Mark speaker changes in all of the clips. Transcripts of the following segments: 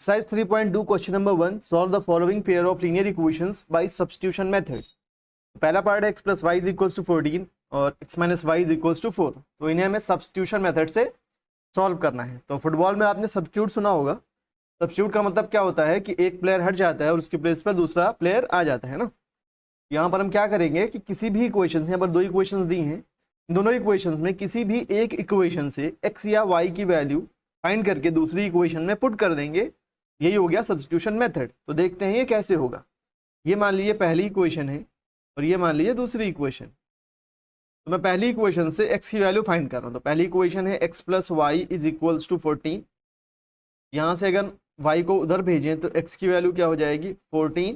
Speaker 1: Exercise 3.2 question number 1 solve the following pair of linear equations by substitution method। पहला part है x plus y is equals to 14 और x minus y is equals to 4। तो इन्हें हमें substitution method से solve करना है। तो फुटबॉल में आपने सब्स्टिट्यूट सुना होगा। सब्स्टिट्यूट का मतलब क्या होता है कि एक प्लेयर हट जाता है और उसकी प्लेस पर दूसरा प्लेयर आ जाता है ना। यहाँ पर हम क्या करेंगे कि किसी भी इक्वेशन, यहाँ पर दो इक्वेशन दी हैं, दोनों इक्वेशंस में किसी भी एक इक्वेशन से x या y की वैल्यू फाइंड करके दूसरी इक्वेशन में पुट कर देंगे। यही हो गया सब्स्टिट्यूशन मेथड। तो देखते हैं ये कैसे होगा। ये मान लीजिए पहली इक्वेशन है और ये मान लीजिए दूसरी इक्वेशन। तो मैं पहली इक्वेशन से x की वैल्यू फाइंड कर रहा हूँ। तो पहली इक्वेशन है x plus Y is equals to 14। यहाँ से अगर y को उधर भेजें तो x की वैल्यू क्या हो जाएगी 14,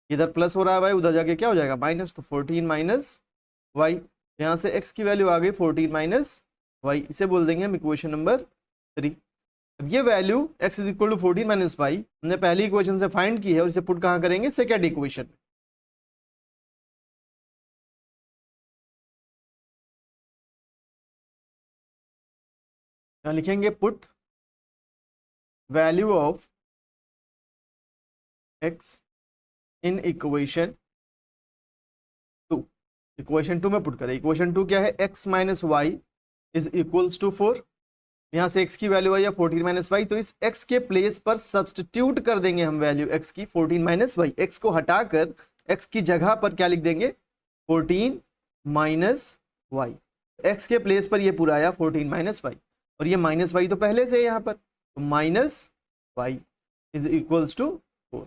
Speaker 1: इधर प्लस हो रहा है y, उधर जाके क्या हो जाएगा माइनस। तो 14 माइनस वाई, यहाँ से x की वैल्यू आ गई 14 माइनस वाई। इसे बोल देंगे हम इक्वेशन नंबर 3। अब ये value x is equal to 14 minus Y हमने पहली इक्वेशन से फाइंड की है और इसे पुट कहाँ करेंगे सेकेंड इक्वेशन में। लिखेंगे put value of x in equation 2। Equation 2 में पुट करें। इक्वेशन 2 क्या है, x minus Y is equals to 4। यहाँ से x की वैल्यू आई है 14 माइनस वाई। तो इस x के प्लेस पर सब्स्टिट्यूट कर देंगे हम वैल्यू x की 14 माइनस वाई। x को हटाकर x की जगह पर क्या लिख देंगे 14 माइनस वाई। x के प्लेस पर ये पूरा आया 14 माइनस वाई और ये माइनस वाई तो पहले से है यहाँ पर। तो minus Y is equals to 4।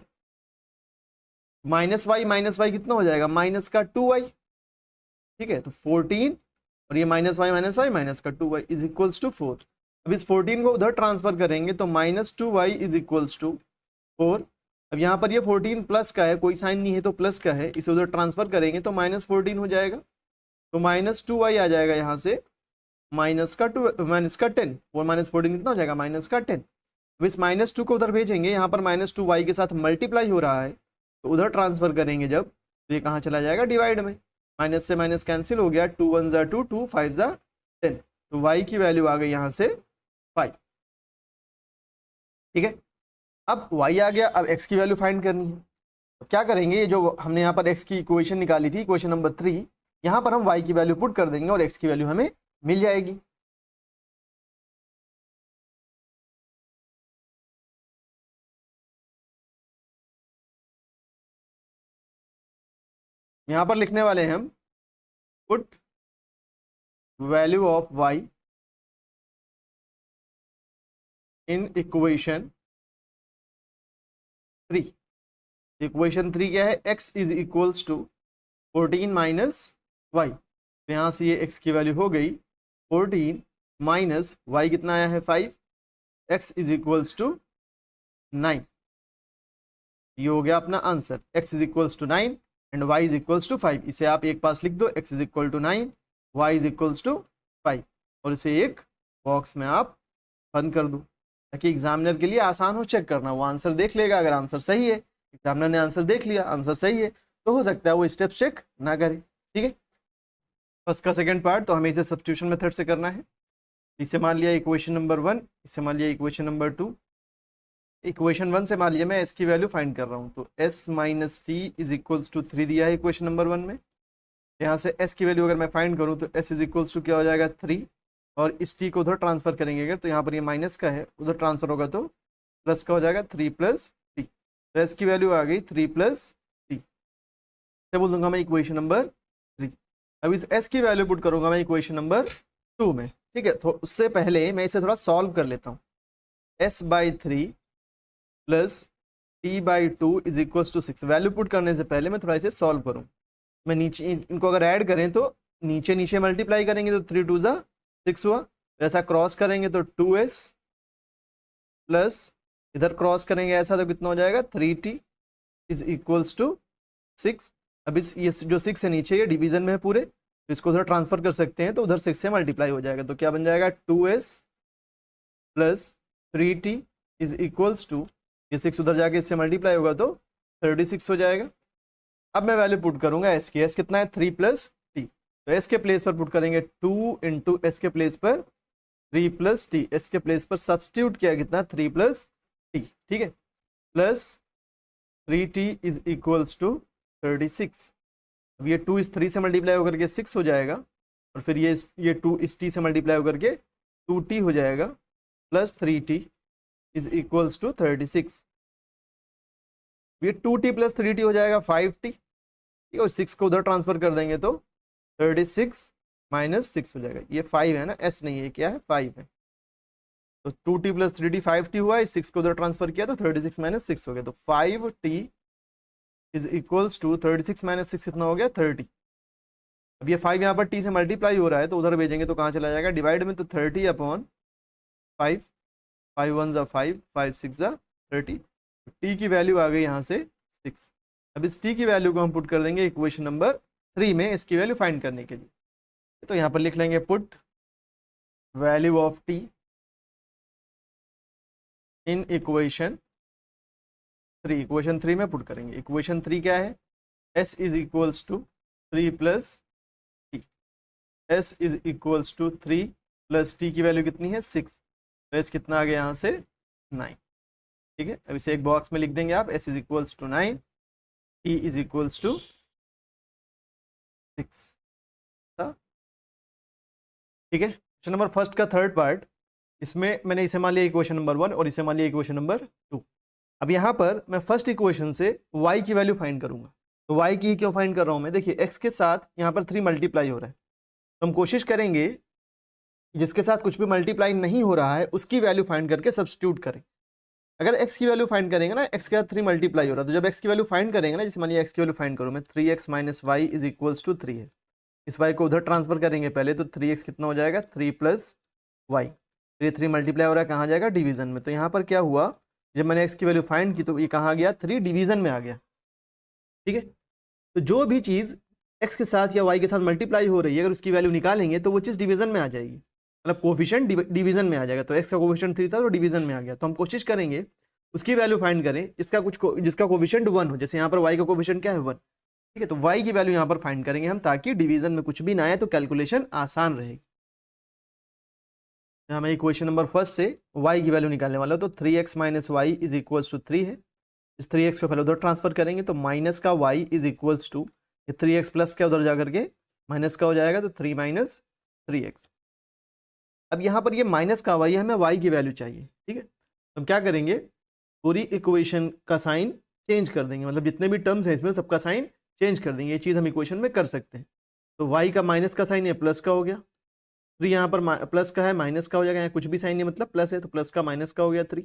Speaker 1: Minus Y कितना हो जाएगा माइनस का 2y। ठीक है, तो 14 और ये माइनस वाई माइनस का 2y इज इक्वल्स टू 4। अब इस 14 को उधर ट्रांसफर करेंगे तो minus 2y is equals to 4। अब यहाँ पर ये 14 प्लस का है, कोई साइन नहीं है तो प्लस का है, इसे उधर ट्रांसफर करेंगे तो माइनस 14 हो जाएगा। तो माइनस 2y आ जाएगा यहाँ से माइनस का 10। और माइनस 14 कितना हो जाएगा माइनस का 10। अब इस माइनस 2 को उधर भेजेंगे, यहाँ पर माइनस 2y के साथ मल्टीप्लाई हो रहा है तो उधर ट्रांसफर करेंगे जब तो ये कहाँ चला जाएगा डिवाइड में। माइनस से माइनस कैंसिल हो गया, 2 1 ज़ा 2, 2 5 ज़ा 10। तो y की वैल्यू आ गई यहाँ से 5। ठीक है, अब y आ गया। अब x की वैल्यू फाइंड करनी है। तो क्या करेंगे, जो हमने यहाँ पर x की इक्वेशन निकाली थी इक्वेशन नंबर 3, यहाँ पर हम y की वैल्यू पुट कर देंगे और x की वैल्यू हमें मिल जाएगी। यहाँ पर लिखने वाले हैं हम put value of y in equation 3। Equation 3 क्या है, x is equals to 14 minus Y. तो यहाँ से ये x की वैल्यू हो गई 14 माइनस वाई कितना आया है 5। x is equals to 9। ये हो गया अपना answer, x is equals to 9 and y is equals to 5। इसे आप एक पास लिख दो, x is equal to 9, y is equals to 5 और इसे एक बॉक्स में आप बंद कर दो ताकि एग्जामिनर के लिए आसान हो चेक करना। वो आंसर देख लेगा, अगर आंसर सही है, एग्जामिनर ने आंसर देख लिया आंसर सही है तो हो सकता है वो स्टेप चेक ना करे। ठीक है, फर्स्ट का सेकंड पार्ट तो हमें इसे सब्स्टिट्यूशन मेथड से करना है। इसे मान लिया इक्वेशन नंबर 1, इसे मान लिया इक्वेशन नंबर 2। इक्वेशन 1 से मान लिया मैं s की वैल्यू फाइंड कर रहा हूँ। तो s minus T is equals to 3 दिया है इक्वेशन नंबर 1 में। यहाँ से s की वैल्यू अगर मैं फाइंड करूँ तो s इज इक्वल्स टू क्या हो जाएगा 3 और इस t को उधर ट्रांसफर करेंगे अगर तो यहाँ पर ये माइनस का है, उधर ट्रांसफर होगा तो प्लस का हो जाएगा 3 प्लस टी। तो s की वैल्यू आ गई 3 प्लस टी। से बोल दूंगा मैं इक्वेशन नंबर 3। अब इस s की वैल्यू पुट करूंगा मैं इक्वेशन नंबर 2 में। ठीक है, तो उससे पहले मैं इसे थोड़ा सॉल्व कर लेता हूँ। s by 3 plus T by 2 is equals to 6। Value put करने से पहले मैं थोड़ा इसे सॉल्व करूँ। मैं नीचे इनको अगर ऐड करें तो नीचे नीचे मल्टीप्लाई करेंगे तो 3 2 ज़ा 6 हुआ। ऐसा क्रॉस करेंगे तो 2s प्लस इधर क्रॉस करेंगे ऐसा तो कितना हो जाएगा 3t इज इक्वल्स टू 6। अब इस ये जो 6 है नीचे ये डिवीजन में है पूरे, तो इसको उधर ट्रांसफर कर सकते हैं तो उधर 6 से मल्टीप्लाई हो जाएगा। तो क्या बन जाएगा 2s plus 3t is equals to, ये 6 उधर जाके इससे मल्टीप्लाई होगा तो 36 हो जाएगा। अब मैं वैल्यू पुट करूंगा s की। s कितना है 3 प्लस टी। तो s के प्लेस पर पुट करेंगे 2 इंटू s के प्लेस पर 3 प्लस टी। s के प्लेस पर सब्स्टिट्यूट किया कितना 3 प्लस टी, ठीक है, plus 3t is equals to 36। अब ये 2 इस 3 से मल्टीप्लाई होकर के 6 हो जाएगा, और फिर ये 2 इस t से मल्टीप्लाई होकर के 2t हो जाएगा, plus 3t is equals to 36। ये 2t प्लस 3t हो जाएगा 5t, ठीक है, और 6 को उधर ट्रांसफर कर देंगे तो 36 माइनस 6 हो जाएगा। ये 5 है ना, s नहीं है, क्या है, 5 है। तो 2t प्लस 3t 5t हुआ, इस 6 को उधर ट्रांसफर किया तो 36 माइनस 6 हो गया, तो 5t is equals to 36 minus 6 कितना हो गया, 30। अब ये 5 यहाँ पर t से मल्टीप्लाई हो रहा है तो उधर भेजेंगे तो कहाँ चला जाएगा, डिवाइड में, तो 30 अपॉन 5, 5 1 जा 5, 5 6 जा 30, t की वैल्यू आ गई यहाँ से 6। अब इस t की वैल्यू को हम पुट कर देंगे इक्वेशन नंबर 3 में, इसकी वैल्यू फाइंड करने के लिए। तो यहाँ पर लिख लेंगे put value of t in equation 3, equation 3 में पुट करेंगे। इक्वेशन 3 क्या है, s is equals to 3 plus t, s is equals to 3 plus t की वैल्यू कितनी है, 6, तो s कितना आ गया यहाँ से 9, ठीक है। अब इसे एक बॉक्स में लिख देंगे आप, s is equals to 9, t is equals to 6, ठीक है। क्वेश्चन नंबर फर्स्ट का थर्ड पार्ट, इसमें मैंने इसे मान लिया इक्वेशन नंबर 1 और इसे मान लिया इक्वेशन नंबर 2। अब यहाँ पर मैं फर्स्ट इक्वेशन से y की वैल्यू फाइंड करूंगा। तो y की क्यों फाइंड कर रहा हूँ मैं, देखिए x के साथ यहाँ पर 3 मल्टीप्लाई हो रहा है, तो हम कोशिश करेंगे जिसके साथ कुछ भी मल्टीप्लाई नहीं हो रहा है उसकी वैल्यू फाइंड करके सब्स्टिट्यूट करें। अगर x की वैल्यू फाइंड करेंगे ना, x के साथ 3 मल्टीप्लाई हो रहा है, तो जब x की वैल्यू फाइंड करेंगे ना, जैसे मान लिया x की वैल्यू फाइंड करूँ मैं, 3x minus Y is equals to 3 है, इस y को उधर ट्रांसफर करेंगे पहले, तो 3x कितना हो जाएगा, 3 प्लस वाई, ये 3 मल्टीप्लाई हो रहा है, कहाँ जाएगा, डिवीजन में। तो यहाँ पर क्या हुआ, जब मैंने x की वैल्यू फाइंड की तो ये कहाँ गया, 3 डिवीजन में आ गया, ठीक है। तो जो भी चीज़ x के साथ या y के साथ मल्टीप्लाई हो रही है, अगर उसकी वैल्यू निकालेंगे तो वो चीज़ डिवीजन में आ जाएगी, मतलब कोफिशिएंट डिवीजन में आ जाएगा। तो x का कोफिशिएंट 3 था तो डिवीजन में आ गया, तो हम कोशिश करेंगे उसकी वैल्यू फाइंड करें जिसका कोफिशिएंट 1 हो, जैसे यहाँ पर y का कोफिशिएंट क्या है, 1, ठीक है। तो y की वैल्यू यहाँ पर फाइंड करेंगे हम, ताकि डिवीजन में कुछ भी ना आए तो कैलकुलेशन आसान रहेगी। यहाँ मैं इक्वेशन नंबर फर्स्ट से y की वैल्यू निकालने वाला हूँ, तो 3x minus Y is equals to 3 है, इस 3x को पहले उधर ट्रांसफर करेंगे तो माइनस का y इज इक्वल्स टू, ये 3x प्लस का उधर जा करके माइनस का हो जाएगा, तो 3 माइनस 3x। अब यहाँ पर ये माइनस का y है, हमें y की वैल्यू चाहिए, ठीक है। तो हम क्या करेंगे, पूरी इक्वेशन का साइन चेंज कर देंगे, मतलब जितने भी टर्म्स हैं इसमें सबका साइन चेंज कर देंगे, ये चीज़ हम इक्वेशन में कर सकते हैं। तो y का माइनस का साइन ये प्लस का हो गया, 3 यहाँ पर प्लस का है, माइनस का हो जाएगा, यहाँ कुछ भी साइन नहीं, मतलब प्लस है तो प्लस का माइनस का हो गया 3,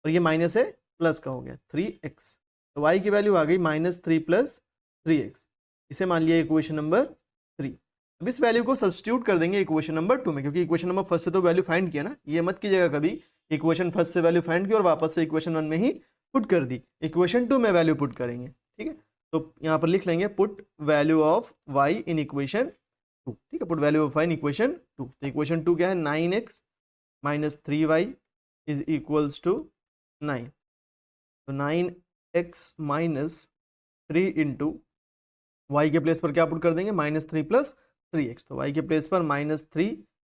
Speaker 1: और ये माइनस है प्लस का हो गया 3x। तो y की वैल्यू आ गई -3 प्लस 3x, इसे मान लिया इक्वेशन नंबर 3। अब इस वैल्यू को सब्स्टिट्यूट कर देंगे इक्वेशन नंबर 2 में, क्योंकि इक्वेशन नंबर फर्स्ट से तो वैल्यू फाइंड किया ना, ये मत कीजिएगा कभी इक्वेशन फर्स्ट से वैल्यू फाइंड की और वापस से इक्वेशन 1 में ही पुट कर दी, इक्वेशन 2 में वैल्यू पुट करेंगे, ठीक है। तो यहाँ पर लिख लेंगे put value of y in equation 2, ठीक है, put value of y in equation 2। तो इक्वेशन 2 क्या है, 9x minus 3y is equals to 9, तो 9x माइनस 3 इंटू वाई के प्लेस पर क्या पुट कर देंगे, -3 प्लस 3x, तो y के प्लेस पर -3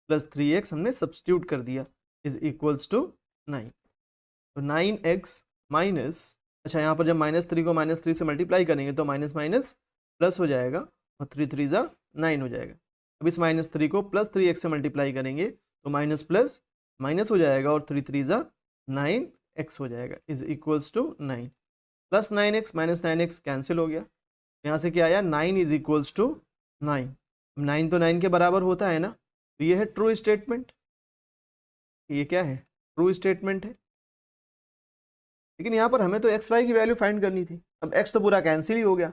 Speaker 1: प्लस 3x हमने सब्स्टिट्यूट कर दिया, इज इक्वल्स टू 9। तो 9x माइनस, अच्छा यहाँ पर जब -3 को -3 से मल्टीप्लाई करेंगे तो माइनस माइनस प्लस हो जाएगा, और 3 3 जा 9 हो जाएगा। अब इस -3 को प्लस 3x से मल्टीप्लाई करेंगे तो माइनस प्लस माइनस हो जाएगा, और 3 3 जा 9x हो जाएगा, is equals to 9, plus 9x minus 9x cancel हो गया, यहाँ से क्या आया, 9 इज इक्वल्स टू 9, 9 तो 9 के बराबर होता है ना, तो ये है ट्रू स्टेटमेंट, ये क्या है, ट्रू स्टेटमेंट है। लेकिन यहाँ पर हमें तो एक्स वाई की वैल्यू फाइंड करनी थी, अब x तो पूरा कैंसिल ही हो गया,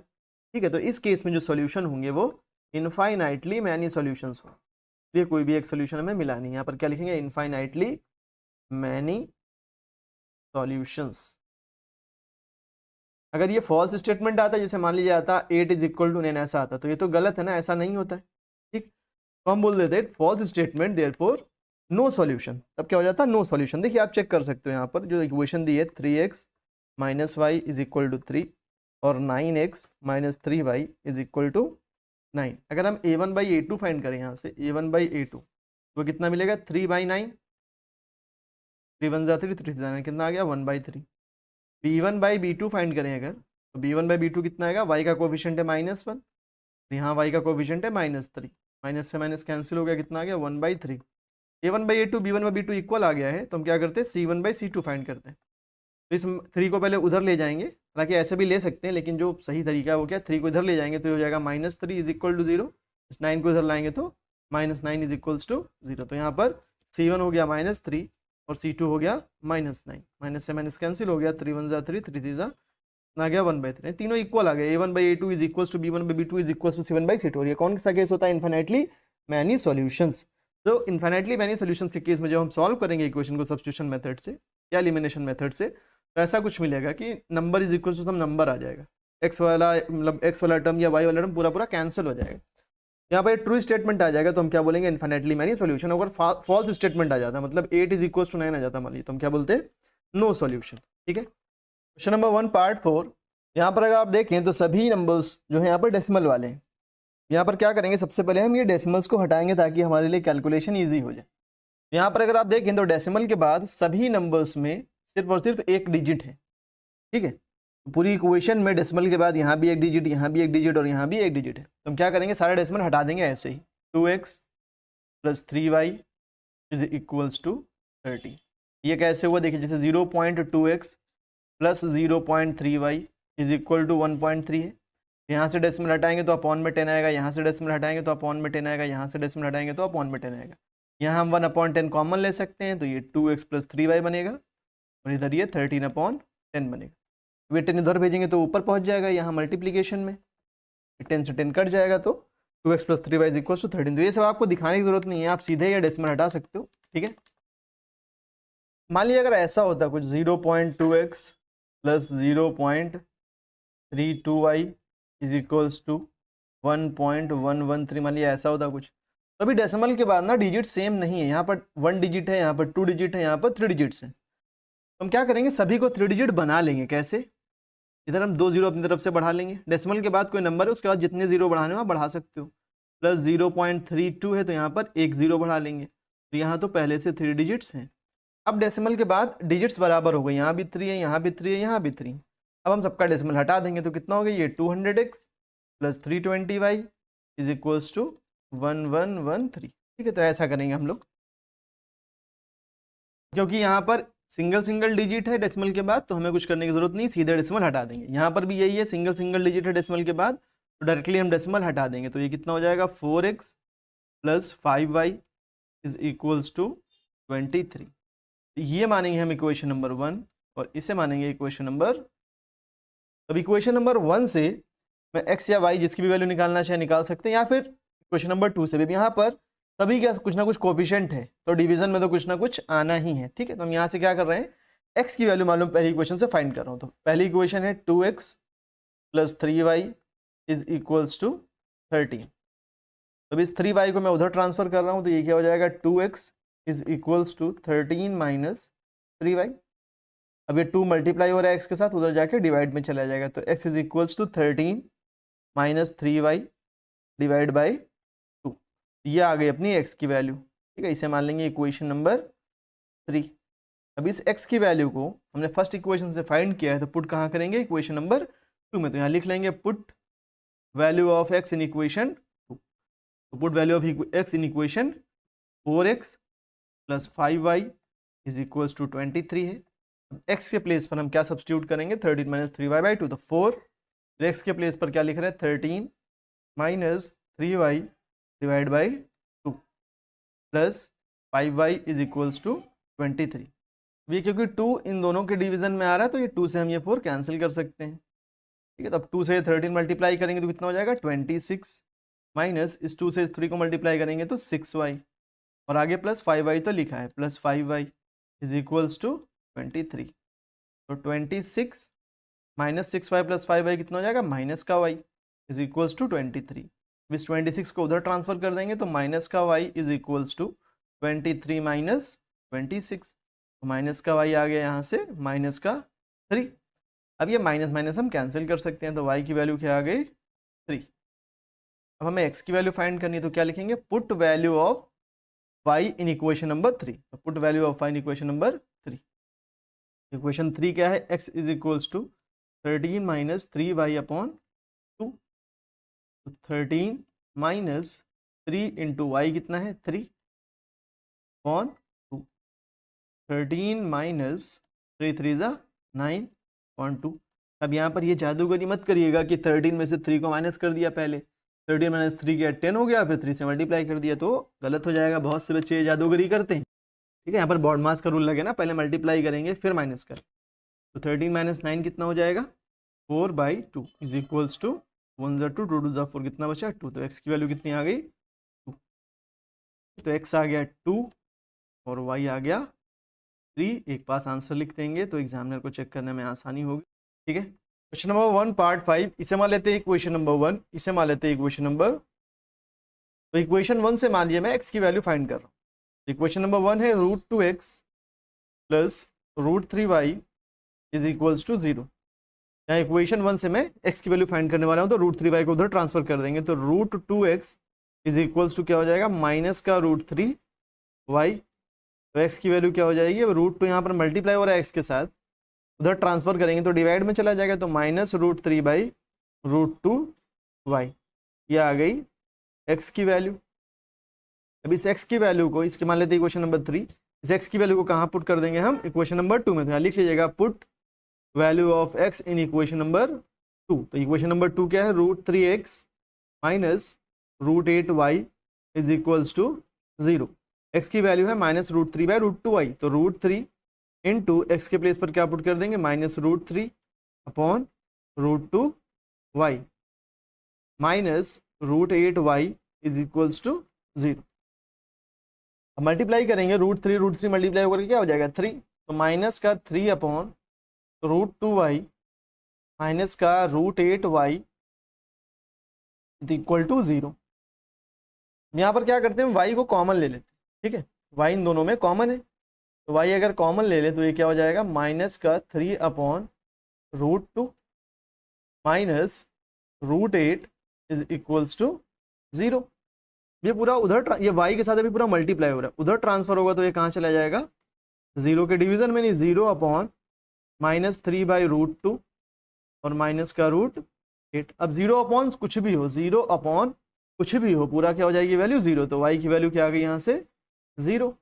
Speaker 1: ठीक है। तो इस केस में जो सॉल्यूशन होंगे वो इनफाइनाइटली मैनी सॉल्यूशंस हो, इसलिए कोई भी एक सॉल्यूशन हमें मिला नहीं। यहाँ पर क्या लिखेंगे, इनफाइनाइटली मैनी सॉल्यूशंस। अगर ये फॉल्स स्टेटमेंट आता, जैसे मान लीजिए आता 8 इज इक्वल टू 9 ऐसा आता, तो ये तो गलत है ना, ऐसा नहीं होता है, ठीक। तो हम बोल देते हैं false statement, therefore no solution, तब क्या हो जाता है, नो सॉल्यूशन। देखिए आप चेक कर सकते हो, यहाँ पर जो इक्वेशन दी है 3x minus Y is equal to 3 और 9x minus 3y is equal to 9। अगर हम a1/a2 फाइंड करें यहाँ से, a1/a2 तो कितना मिलेगा, 3/9, 3 वन ज़ा 3, 3 ज़ा 9, कितना आ गया 1/3। b1/b2 फाइंड करें अगर, तो b1/b2 कितना आएगा, y का कोफिशिएंट है -1, यहाँ y का कोफिशिएंट है -3, माइनस से माइनस कैंसिल हो गया, कितना आ गया 1/3। a1/a2 b1/b2 इक्वल आ गया है, तो हम क्या करते हैं c1/c2 फाइंड करते हैं। तो इस 3 को पहले उधर ले जाएंगे, हालांकि ऐसे भी ले सकते हैं, लेकिन जो सही तरीका है वो क्या, 3 को इधर ले जाएंगे तो हो जाएगा -3 इज इक्वल टू 0। इस 9 को इधर लाएंगे तो -9 इज इक्वल्स टू 0। तो यहाँ पर c1 हो गया -3 और c2 हो गया -9, माइनस से माइनस कैंसिल हो गया, 3 वन ज़ा 3, 3 3 ज़ा आ गया 1/3। तीनों इक्वल आ गए, a1/a2 is equals to b1/b2 is equals to c1/c2। और ये कौन सा केस होता है, इन्फिनिटली मैनी सॉल्यूशंस। तो इन्फिनिटली मैनी सॉल्यूशंस के केस में जब हम सॉल्व करेंगे इक्वेशन को सब्स्टिट्यूशन मेथड से या एलिमिनेशन मेथड से, तो ऐसा कुछ मिलेगा कि number is equal to some number आ जाएगा, एक्स वाला मतलब एक्स वाला टर्म या वाई वाला टर्म पूरा पूरा कैंसिल हो जाएगा। यहाँ पर ट्रू स्टेटमेंट आ जाएगा तो हम क्या बोलेंगे, इन्फिनिटली मैनी सॉल्यूशन। अगर फॉल्स स्टेटमेंट आ जाता है, मतलब 8 इज इक्वल टू 9 आ जाता मान लीजिए, तो हम क्या बोलते हैं, नो सॉल्यूशन। ठीक है, क्वेश्चन नंबर 1 पार्ट 4। यहाँ पर अगर आप देखें तो सभी नंबर्स जो है यहाँ पर डेसिमल वाले हैं। यहाँ पर क्या करेंगे, सबसे पहले हम ये डेसिमल्स को हटाएंगे ताकि हमारे लिए कैलकुलेशन ईजी हो जाए। यहाँ पर अगर आप देखें तो डेसिमल के बाद सभी नंबर्स में सिर्फ और सिर्फ एक डिजिट है। ठीक है, पूरी इक्वेशन में डेसिमल के बाद यहाँ भी एक डिजिट, यहाँ भी एक डिजिट और यहाँ भी एक डिजिट है। तो हम क्या करेंगे, सारे डेसिमल हटा देंगे ऐसे ही। 2x + 3y is equals to 30। ये कैसे हुआ देखिए, जैसे 0.2x + 0.3y is equal to 1.3 है। यहाँ से डेसिमल हटाएंगे तो अपॉन में 10 आएगा, यहाँ से डेसिमल हटाएंगे तो अपॉन में 10 आएगा, यहाँ से डेसिमल हटाएंगे तो अपॉन में 10 आएगा। यहाँ हम 1/10 कॉमन ले सकते हैं, तो ये 2x + 3y बनेगा और इधर ये 13/10 बनेगा। ये 10 इधर भेजेंगे तो ऊपर पहुँच जाएगा यहाँ मल्टीप्लीकेशन में, 10 से 10 कट जाएगा तो 2x + 3y is equal to 13। तो ये सब आपको दिखाने की जरूरत नहीं है, आप सीधे ये डेसिमल हटा सकते हो। ठीक है, मान लीजिए अगर ऐसा होता कुछ 0.2x + 0.32y is equals to 1.113, मान लिया ऐसा होता कुछ। तो अभी डेसिमल के बाद ना डिजिट सेम नहीं है, यहाँ पर 1 डिजिट है, यहाँ पर 2 डिजिट है, यहाँ पर 3 डिजिट्स हैं। तो हम क्या करेंगे, सभी को 3 डिजिट बना लेंगे। कैसे, इधर हम 2 जीरो अपनी तरफ से बढ़ा लेंगे, डेसिमल के बाद कोई नंबर है उसके बाद जितने जीरो बढ़ाने हो आप बढ़ा सकते हो। प्लस 0.32 है तो यहाँ पर एक जीरो बढ़ा लेंगे, तो यहाँ तो पहले से 3 डिजिट्स हैं। अब डेसिमल के बाद डिजिट्स बराबर हो गए, यहाँ भी 3 है, यहाँ भी 3 है, यहाँ भी 3। अब हम सबका डेसिमल हटा देंगे तो कितना हो गया, ये 200x + 320y is equals to 1113। ठीक है, तो ऐसा करेंगे हम लोग, क्योंकि यहाँ पर सिंगल सिंगल डिजिट है डेसिमल के बाद, तो हमें कुछ करने की जरूरत नहीं, सीधे डेसिमल हटा देंगे। यहाँ पर भी यही है, सिंगल सिंगल डिजिट है डेसिमल के बाद, तो डायरेक्टली हम डेसिमल हटा देंगे। तो ये कितना हो जाएगा, 4x + 5y is equals to 23। ये मानेंगे हम इक्वेशन नंबर 1 और इसे मानेंगे इक्वेशन नंबर। अब इक्वेशन नंबर 1 से मैं x या y जिसकी भी वैल्यू निकालना चाहे निकाल सकते हैं, या फिर इक्वेशन नंबर 2 से भी। यहाँ पर सभी का कुछ ना कुछ कोफिशिएंट है, तो डिवीजन में तो कुछ ना कुछ आना ही है। ठीक है, तो हम यहाँ से क्या कर रहे हैं, x की वैल्यू मालूम पहली इक्वेशन से फाइंड कर रहा हूँ। तो पहली इक्वेशन है 2x + 3y is equals to 13। तो इस 3y को मैं उधर ट्रांसफर कर रहा हूँ, तो ये क्या हो जाएगा, 2x is equals to 13 - 3y। अब ये 2 मल्टीप्लाई हो रहा है x के साथ, उधर जाके डिवाइड में चला जाएगा, तो x is equals to 13 - 3y divide by 2। ये आ गई अपनी x की वैल्यू। ठीक है, इसे मान लेंगे इक्वेशन नंबर 3। अब इस x की वैल्यू को हमने फर्स्ट इक्वेशन से फाइंड किया है, तो पुट कहाँ करेंगे, इक्वेशन नंबर 2 में। तो यहाँ लिख लेंगे put value of x in equation 2। तो put value of x in equation 4x + 5y is equals to 23 है। x के प्लेस पर हम क्या सब्स्टिट्यूट करेंगे, 13 - 3y / 2, तो 4। x के प्लेस पर क्या लिख रहे हैं, 13 - 3y divide by 2 plus 5y is equals to 23। ये क्योंकि 2 इन दोनों के डिवीजन में आ रहा है, तो ये 2 से हम ये 4 कैंसिल कर सकते हैं। ठीक है, तो अब 2 से 13 मल्टीप्लाई करेंगे तो कितना हो जाएगा, 26 माइनस इस 2 से इस 3 को मल्टीप्लाई करेंगे तो 6y, और आगे प्लस 5y तो लिखा है, plus 5y is equals to 23। तो 26 माइनस 6y + 5y कितना हो जाएगा, माइनस का y इज इक्वल्स टू 23। इस 26 को उधर ट्रांसफर कर देंगे तो माइनस का y इज इक्वल्स टू 23 - 26। तो माइनस का y आ गया यहाँ से माइनस का 3। अब ये माइनस माइनस हम कैंसिल कर सकते हैं, तो y की वैल्यू क्या आ गई, 3। अब हमें x की वैल्यू फाइंड करनी है, तो क्या लिखेंगे, put value of y in equation number 3। तो put value of y in equation number 3। Equation 3 क्या है, x is equals to 13 minus 3y upon 2। 13 minus 3 into Y कितना है 3 अपॉन 2। 13 माइनस 3 × 9.2। अब यहाँ पर ये जादूगरी मत करिएगा कि 13 में से 3 को माइनस कर दिया, पहले 13 माइनस 3 क्या 10 हो गया, फिर 3 से मल्टीप्लाई कर दिया, तो गलत हो जाएगा। बहुत से बच्चे जादूगरी करते हैं, ठीक है। यहाँ पर बॉड मास का रूल लगे ना, पहले मल्टीप्लाई करेंगे फिर माइनस कर। तो 13 माइनस 9 कितना हो जाएगा 4/2 इज इक्वल्स टू 1 × 2 2 2 4 कितना बचा 2। तो x की वैल्यू कितनी आ गई 2। तो x आ गया 2 और y आ गया 3। एक पास आंसर लिख देंगे तो एग्जामिनर को चेक करने में आसानी होगी, ठीक है। क्वेश्चन नंबर 1 पार्ट 5, इसे मान लेते हैं इक्वेशन नंबर 1, इसे मान लेते हैं इक्वेशन नंबर। तो इक्वेशन 1 से मान लिया मैं x की वैल्यू फाइंड कर रहा हूँ। इक्वेशन नंबर 1 है √2x plus √3y is equals to 0। यहाँ इक्वेशन 1 से मैं x की वैल्यू फाइंड करने वाला हूँ, तो √3y को उधर ट्रांसफर कर देंगे। तो √2x इज इक्वल्स टू क्या हो जाएगा माइनस का √3y। तो x की वैल्यू क्या हो जाएगी, अब √2 यहाँ पर मल्टीप्लाई हो रहा है x के साथ, उधर ट्रांसफर करेंगे तो डिवाइड में चला जाएगा, तो माइनस √3/√2y। ये आ गई x की वैल्यू। अब इस x की वैल्यू को, इसके मान लेते हैं इक्वेशन नंबर 3, इस x की वैल्यू को कहाँ पुट कर देंगे हम, इक्वेशन नंबर 2 में। तो यहाँ लिख लीजिएगा put value of x in equation number 2। तो इक्वेशन नंबर 2 क्या है, √3x minus √8y is equals to 0। x की वैल्यू है माइनस √3/√2y। तो √3 इंटू एक्स के प्लेस पर क्या पुट कर देंगे, minus √3 upon √2y minus √8y is equals to 0। अब मल्टीप्लाई करेंगे, √3 मल्टीप्लाई होकर क्या हो जाएगा 3। तो माइनस का 3 अपॉन √2y माइनस का √8y इज इक्वल टू 0। यहाँ पर क्या करते हैं, y को कॉमन ले लेते हैं, ठीक है। y इन दोनों में कॉमन है, तो y अगर कॉमन ले ले तो ये क्या हो जाएगा माइनस का 3 upon √2 minus √8 is equals to 0। ये पूरा उधर ये y के साथ अभी पूरा मल्टीप्लाई हो रहा है, उधर ट्रांसफर होगा तो ये कहाँ चला जाएगा 0 के डिवीजन में, नहीं 0 अपॉन माइनस 3/√2 और माइनस का √8। अब 0 अपॉन कुछ भी हो, 0 अपॉन कुछ भी हो, पूरा क्या हो जाएगी वैल्यू 0। तो y की वैल्यू क्या आ गई यहाँ से 0।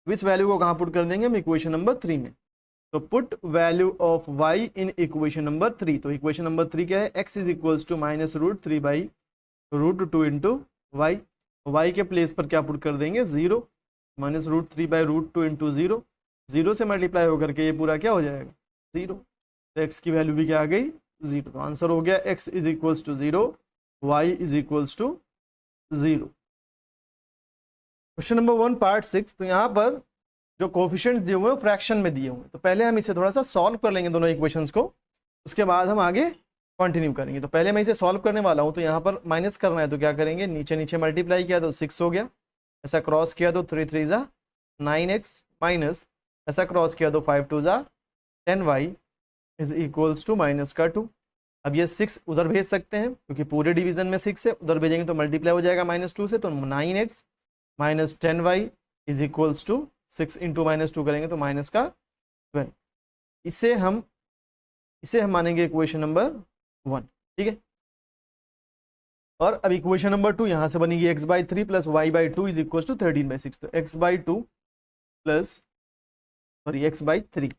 Speaker 1: इस वैल्यू को कहाँ पुट कर देंगे हम, इक्वेशन नंबर 3 में। तो put value of y in equation number 3। तो इक्वेशन नंबर 3 क्या है, x is equals to minus √3/√2 into Y. Y के प्लेस पर क्या पुट कर देंगे 0, माइनस √3/√2 इंटू 0। 0 से मल्टीप्लाई होकर के ये पूरा क्या हो जाएगा 0। तो x की वैल्यू भी क्या आ गई 0। तो आंसर हो गया x is equals to 0, y is equals to 0। Question number 1 part 6। तो यहाँ पर जो कोफिशिएंट्स दिए हुए हैं फ्रैक्शन में दिए हुए हैं, तो पहले हम इसे थोड़ा सा सॉल्व कर लेंगे दोनों इक्वेशंस को, उसके बाद हम आगे कंटिन्यू करेंगे। तो पहले मैं इसे सॉल्व करने वाला हूँ। तो यहाँ पर माइनस करना है तो क्या करेंगे, नीचे नीचे मल्टीप्लाई किया तो 6 हो गया, ऐसा क्रॉस किया तो 3 3 = 9x माइनस ऐसा क्रॉस किया तो 5 2 = 10y is equals to minus का 2। अब ये 6 उधर भेज सकते हैं क्योंकि पूरे डिवीजन में 6 है, उधर भेजेंगे तो मल्टीप्लाई हो जाएगा -2 से, तो 9x minus 10y is equals to 6 into -2 करेंगे तो माइनस का 12। इसे हम मानेंगे इक्वेशन नंबर 1, ठीक है। और अब इक्वेशन नंबर 2 यहाँ से बनेगी x/3 plus y/2 is equals to 13/6। तो x/2 plus sorry x/3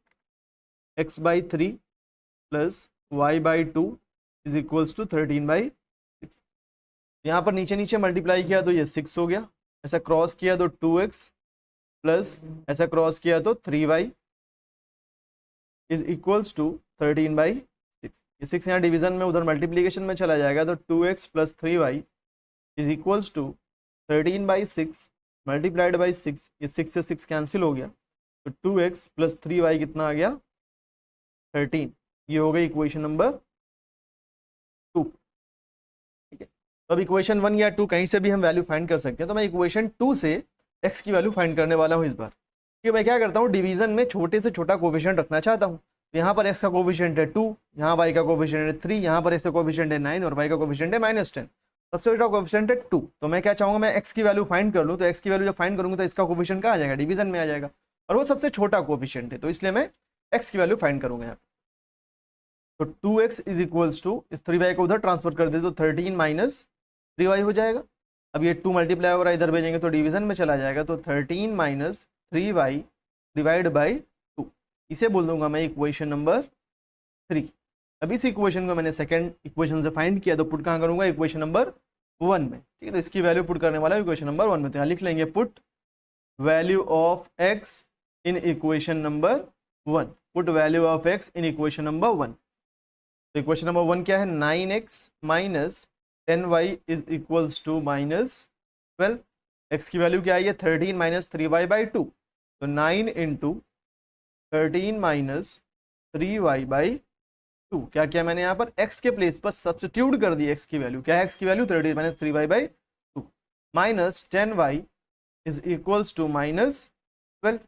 Speaker 1: plus y/2 is equals to 13/6। यहाँ पर नीचे नीचे मल्टीप्लाई किया तो ये 6 हो गया, ऐसा क्रॉस किया तो 2x प्लस ऐसा क्रॉस किया तो 3y इज इक्वल्स टू 13/6। ये 6 यहाँ डिवीजन में उधर मल्टीप्लीकेशन में चला जाएगा, तो 2x plus 3y is equals to 13/6 multiplied by 6। ये 6 से 6 कैंसिल हो गया, तो 2x प्लस 3y कितना आ गया 13। ये हो गई इक्वेशन नंबर 2, ठीक है। तो अब इक्वेशन 1 या 2 कहीं से भी हम वैल्यू फाइंड कर सकते हैं। तो मैं इक्वेशन 2 से x की वैल्यू फाइंड करने वाला हूँ इस बार। कि मैं क्या करता हूँ, डिवीजन में छोटे से छोटा कोफिशिएंट रखना चाहता हूँ। तो यहाँ पर x का कोफिशिएंट है 2, यहाँ y का कोफिशिएंट है 3, यहाँ पर x का कोफिशिएंट है 9 और y का कोफिशिएंट है -10। सबसे छोटा कोफिशिएंट है 2। तो मैं क्या चाहूँगा, मैं x की वैल्यू फाइंड कर लूँ। तो x की वैल्यू जब फाइंड करूँगा तो इसका कोफिशिएंट कहाँ आ जाएगा, डिवीजन में आ जाएगा। और वो सबसे छोटा कोफिशिएंट है, तो इसलिए मैं x की वैल्यू फाइंड करूंगा यहाँ। तो 2x इज इक्वल्स टू, इस 3y को उधर ट्रांसफर कर दे तो 13 माइनस 3y हो जाएगा। अब ये 2 मल्टीप्लाई हो रहा है, इधर भेजेंगे तो डिवीजन में चला जाएगा, तो 13 माइनस 3y डिवाइड बाई 2, इसे बोल दूंगा मैं इक्वेशन नंबर 3। अब इस इक्वेशन को मैंने सेकंड इक्वेशन से फाइंड किया, तो पुट कहाँ करूंगा, इक्वेशन नंबर 1 में। ठीक है, तो इसकी वैल्यू पुट करने वाला है इक्वेशन नंबर 1 में, तो यहाँ लिख लेंगे put value of x in equation number 1, put value of x in equation number 1। तो इक्वेशन नंबर 1 क्या है, 9x minus 10y is equals to minus 12। x की वैल्यू क्या आई है, 13 माइनस 3y बाई 2, तो 9 इंटू 13 माइनस 3y बाई 2। क्या किया मैंने यहाँ पर, x के प्लेस पर सब्स्टिट्यूट कर दी। x की वैल्यू क्या है, x की value 13 minus 3y by 2 minus 10y is equals to minus 12।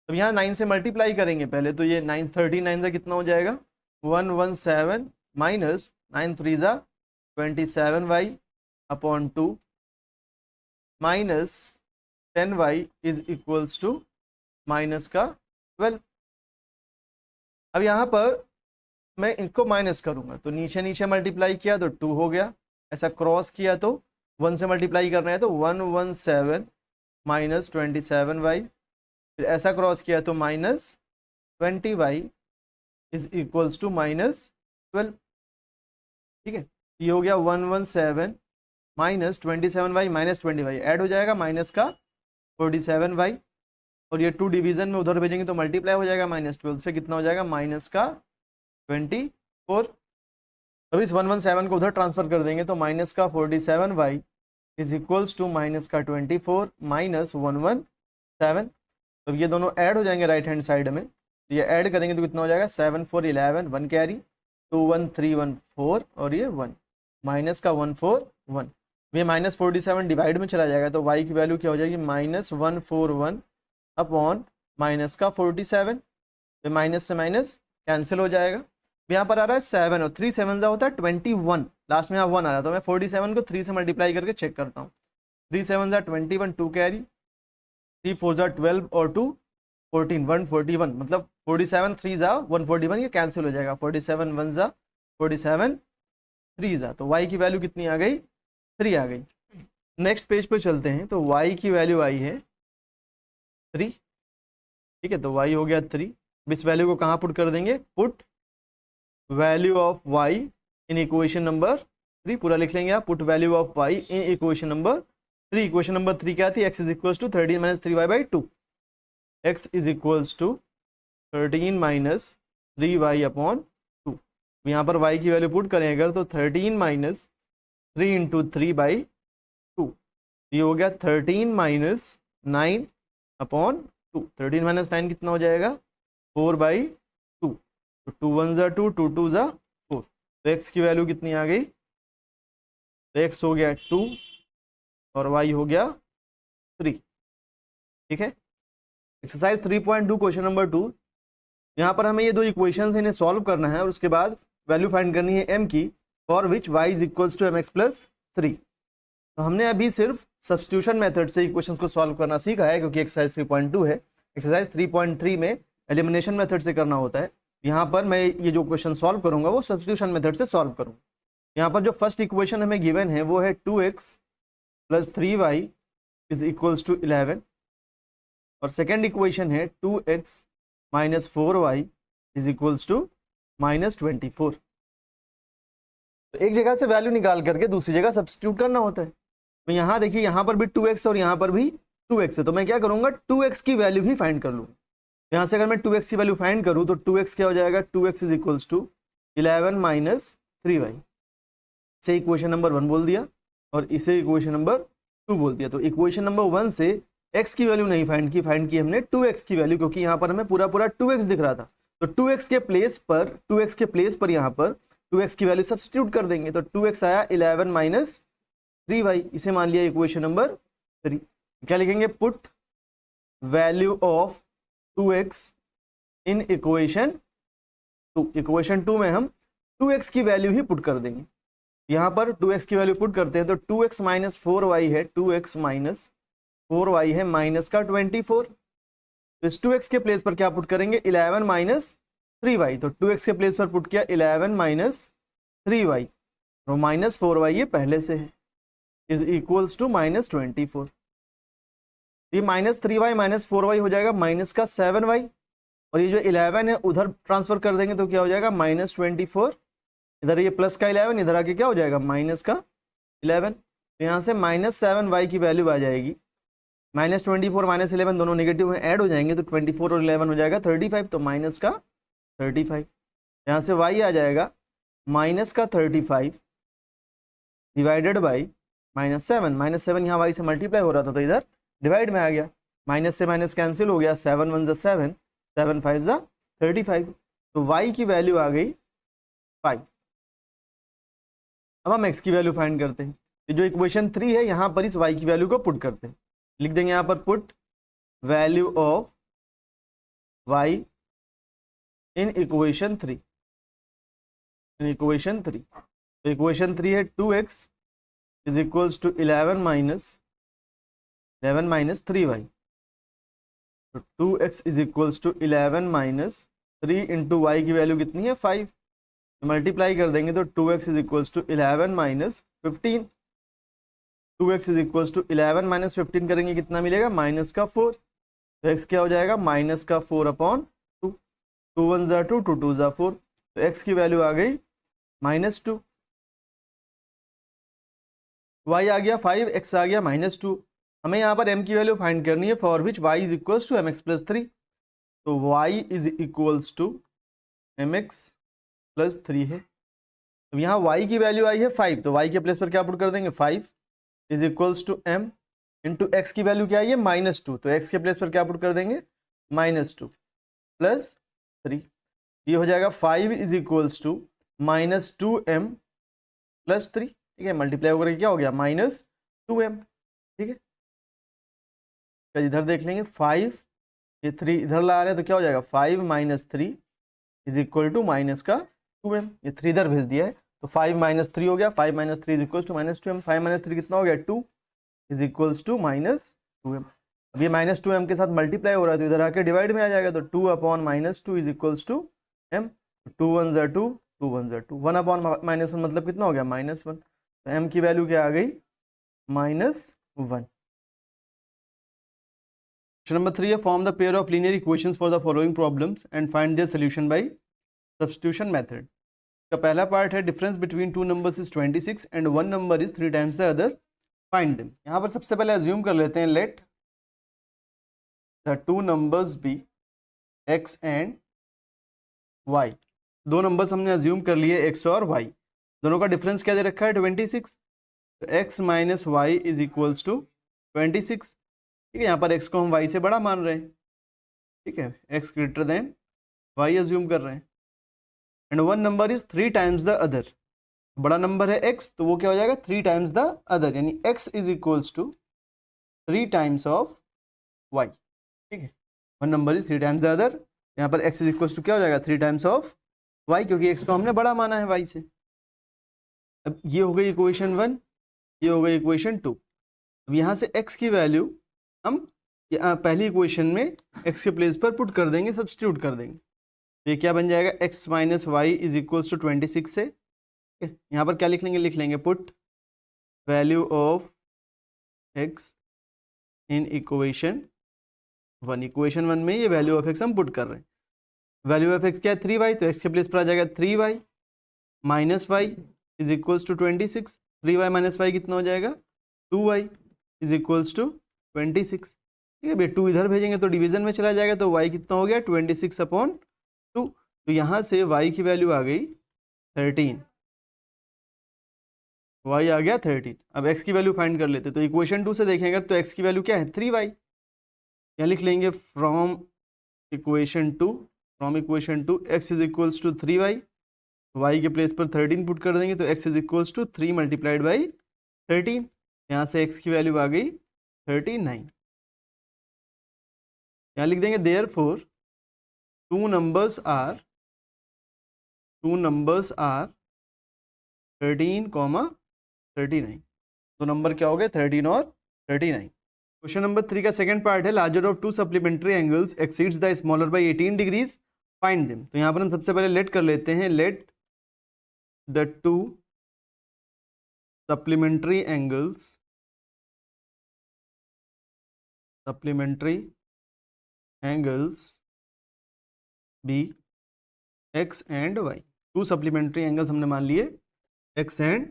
Speaker 1: अब यहाँ 9 से मल्टीप्लाई करेंगे पहले, तो ये 9 39 से कितना हो जाएगा, 117 माइनस 9 3 जा 27y upon 2 minus 10y is equals to minus का 12। अब यहाँ पर मैं इनको माइनस करूंगा, तो नीचे नीचे मल्टीप्लाई किया तो 2 हो गया, ऐसा क्रॉस किया तो 1 से मल्टीप्लाई करना है, तो 117 माइनस 27y, फिर ऐसा क्रॉस किया तो minus 20y is equals to minus 12। ठीक है, ये हो गया 117 minus 27y minus 20y, add हो जाएगा माइनस का 47y, और ये 2 डिवीजन में उधर भेजेंगे तो मल्टीप्लाई हो जाएगा, माइनस 12 से कितना हो जाएगा, माइनस का 24। अब इस 117 को उधर ट्रांसफर कर देंगे तो माइनस का 47y is equals to minus का 24 माइनस 117। तो ये दोनों ऐड हो जाएंगे राइट हैंड साइड में, ये ऐड करेंगे तो कितना हो जाएगा, 7 4 11, 1 कैरी, 2 1 3 1 4, और ये 1 माइनस का 1 4 1। ये माइनस 47 डिवाइड में चला जाएगा, तो y की वैल्यू क्या हो जाएगी, माइनस 141 अपॉन माइनस का 47। तो माइनस से माइनस कैंसिल हो जाएगा। यहाँ पर आ रहा है 7 और 3 7 जा होता है 21, लास्ट में यहाँ 1 आ रहा है, तो मैं 47 को 3 से मल्टीप्लाई करके चेक करता हूँ। 3 7 जा 21, 2 कैरी, 3 4 जा 12 और 2 14, 141, मतलब 47 3 जा 141, ये कैंसिल हो जाएगा, 47 1 जा 47 3 जा, तो y की वैल्यू कितनी आ गई, 3 आ गई। नेक्स्ट पेज पे चलते हैं, तो y की वैल्यू आई है 3। ठीक है, तो y हो गया 3। इस वैल्यू को कहाँ पुट कर देंगे, put value of y in equation number 3, पूरा लिख लेंगे आप, put value of y in equation number 3। Equation number 3 क्या थी, x is equals to 13 minus 3y by 2, x is equals to 13 minus 3y upon 2। यहाँ पर y की value put करें अगर, तो 13 माइनस 3 इंटू 3 बाई 2, ये हो गया 13 माइनस 9 अपॉन 2। 13 माइनस 9 कितना हो जाएगा, 4 बाई 2, तो 2 1 जा 2, 2 2 जा 4, तो x की वैल्यू कितनी आ गई, तो x हो गया 2 और y हो गया 3। ठीक है, एक्सरसाइज 3.2 क्वेश्चन नंबर 2। यहाँ पर हमें ये दो इक्वेशंस इन्हें सॉल्व करना है और उसके बाद वैल्यू फाइंड करनी है m की, for which y is equals to mx plus 3। तो हमने अभी सिर्फ सब्स्टिट्यूशन मेथड से इक्वेशंस को सॉल्व करना सीखा है, क्योंकि एक्सरसाइज 3.2 है। एक्सरसाइज 3.3 में एलिमिनेशन मेथड से करना होता है। यहाँ पर मैं ये जो क्वेश्चन सॉल्व करूँगा वो सब्स्टिट्यूशन मेथड से सॉल्व करूँगा। यहाँ पर जो फर्स्ट इक्वेशन हमें गिवन है वो है 2x plus 3y is equals to 11, और सेकेंड इक्वेशन है 2x minus 4y is equals to minus 24। तो एक जगह से वैल्यू निकाल करके दूसरी जगह सब्स्टिट्यूट करना होता है। तो यहाँ देखिए, यहाँ पर भी 2x और यहाँ पर भी 2x है, तो मैं क्या करूँगा, 2x की वैल्यू ही फाइंड कर लूँगा। यहाँ से अगर मैं 2x की वैल्यू फाइंड करूँ तो 2x क्या हो जाएगा, 2x is equals to 11 minus 3y। इसे इक्वेशन नंबर 1 बोल दिया और इसे इक्वेशन नंबर 2 बोल दिया। तो इक्वेशन नंबर 1 से x की वैल्यू नहीं फाइंड की हमने 2x की वैल्यू, क्योंकि यहाँ पर हमें पूरा 2x दिख रहा था। तो 2x के प्लेस पर यहाँ पर 2x की वैल्यू सब्स्टिट्यूट कर देंगे, तो 2x आया 11 माइनस 3y, इसे मान लिया इक्वेशन नंबर 3। क्या लिखेंगे, put value of 2x in equation 2। Equation 2 में हम 2x की वैल्यू ही पुट कर देंगे। यहाँ पर 2x की वैल्यू पुट करते हैं तो 2x माइनस 4y है, 2x माइनस 4y है माइनस का 24। तो इस 2x के प्लेस पर क्या पुट करेंगे, 11 माइनस 3y। तो 2x के प्लेस पर पुट किया 11 माइनस 3y और माइनस 4y ये पहले से है, इज इक्वल्स टू माइनस 24। ये माइनस 3y माइनस 4y हो जाएगा माइनस का 7y, और ये जो 11 है उधर ट्रांसफर कर देंगे तो क्या हो जाएगा माइनस 24। इधर ये प्लस का 11, इधर आके क्या हो जाएगा माइनस का 11। तो यहाँ से माइनस 7y की वैल्यू आ जाएगी। माइनस 24 माइनस 11 दोनों नेगेटिव में ऐड हो जाएंगे तो 24 और 11 हो जाएगा 35, तो माइनस का 35। यहाँ से y आ जाएगा माइनस का 35 डिवाइडेड बाई माइनस 7। माइनस 7 यहाँ y से मल्टीप्लाई हो रहा था तो इधर डिवाइड में आ गया, माइनस से माइनस कैंसिल हो गया, 7 1 ज़ा 7, 7 5 ज़ा 35। तो y की वैल्यू आ गई 5। अब हम x की वैल्यू फाइंड करते हैं। ये जो इक्वेशन 3 है यहाँ पर इस y की वैल्यू को पुट करते हैं। लिख देंगे यहाँ पर put value of y in equation 3। In equation 3, तो इक्वेशन 3 है 2x is equals to 11 minus 3y। तो 2x is equals to 11 minus 3 into y की वैल्यू कितनी है 5। मल्टीप्लाई कर देंगे तो 2x is equals to 11 minus 15। 2x is equals to 11 minus 15 करेंगे कितना मिलेगा माइनस का 4। तो x क्या हो जाएगा माइनस का 4 अपॉन 2। 2 1 ज़ा 2, 2 2 ज़ा 4। तो x की वैल्यू आ गई -2। y आ गया 5, x आ गया -2। हमें यहाँ पर m की वैल्यू फाइंड करनी है, for which y is equals to mx plus 3। तो y is equals to mx plus 3 है। तो यहाँ y की वैल्यू आई है 5, तो y के प्लेस पर क्या पुट कर देंगे 5 is equals to m into x की वैल्यू क्या आई है -2। तो x के प्लेस पर क्या पुट कर देंगे -2 प्लस 3। ये हो जाएगा 5 is equals to -2m plus 3। ठीक है, मल्टीप्लाई होकर क्या हो गया -2m। ठीक है, तो इधर देख लेंगे 5, ये 3 इधर ला रहे हैं तो क्या हो जाएगा 5 minus 3 is equal to minus का 2m। ये 3 इधर भेज दिया है तो 5 माइनस 3 हो गया, 5 minus 3 is equal to -2m। 5 minus 3 कितना हो गया 2 इज इक्वल्स टू -2m। अब ये -2m के साथ मल्टीप्लाई हो रहा है तो इधर आके डिवाइड में आ जाएगा, तो 2 upon -2 is equals to m। 2 1 ज़ा 2, 2 1 ज़ा 2, 1 अपॉन -1 मतलब कितना हो गया -1। तो m की वैल्यू क्या आ गई -1। Question number 3 है form the pair of linear equations for the following problems and find their solution by substitution method। का पहला पार्ट है difference between two numbers is 26 and one number is 3 times the other, find them। यहाँ पर सबसे पहले assume कर लेते हैं let the two numbers be x and y। दो नंबर्स हमने assume कर लिए x और y, दोनों का डिफरेंस क्या दे रखा है 26। तो x minus Y is equals to 26। ठीक है, यहाँ पर x को हम y से बड़ा मान रहे हैं। ठीक है, x greater than y assume कर रहे हैं। And one number is 3 times the other. बड़ा नंबर है x तो वो क्या हो जाएगा 3 टाइम्स द अदर, यानी x is equals to 3 times of y। ठीक है, one number is 3 times the other, यहाँ पर x इज इक्वल्स टू क्या हो जाएगा 3 टाइम्स ऑफ y, क्योंकि x को हमने बड़ा माना है y से। अब ये हो गई इक्वेशन 1, ये हो गई इक्वेशन 2। अब यहाँ से x की वैल्यू हम पहली इक्वेशन में x के प्लेस पर पुट कर देंगे, सब्स्टिट्यूट कर देंगे। तो ये क्या बन जाएगा x minus Y is equals to 26 से। यहाँ पर क्या लिख लेंगे, लिख लेंगे put value of x in equation 1। Equation 1 में ये वैल्यू ऑफ x हम पुट कर रहे हैं। वैल्यू ऑफ x क्या है 3y, तो x के प्लेस पर आ जाएगा 3y minus Y is equals to 26। 3y minus Y कितना हो जाएगा 2y इज इक्वल्स टू 26। ठीक है, भैया 2 इधर भेजेंगे तो डिवीजन में चला जाएगा, तो y कितना हो गया 26 अपॉन 2। तो यहाँ से y की वैल्यू आ गई 13। y आ गया 13। अब x की वैल्यू फाइंड कर लेते, तो इक्वेशन 2 से देखेंगे तो x की वैल्यू क्या है 3y। यहाँ लिख लेंगे from equation 2 x is equals to 3y। y के प्लेस पर 13 पुट कर देंगे तो x is equals to 3 multiplied by 13। यहाँ से x की वैल्यू आ गई 39। यहाँ लिख देंगे देयरफॉर टू नंबर्स आर 13, 39। तो नंबर क्या हो गए 13 और 39। क्वेश्चन नंबर 3 का सेकंड पार्ट है, larger of to supplementary angles exceeds the smaller by 18 degrees, find them. तो यहाँ पर हम सबसे पहले लेट कर लेते हैं, let the two supplementary angles be x and y. Two supplementary angles हमने मान लिए एक्स एंड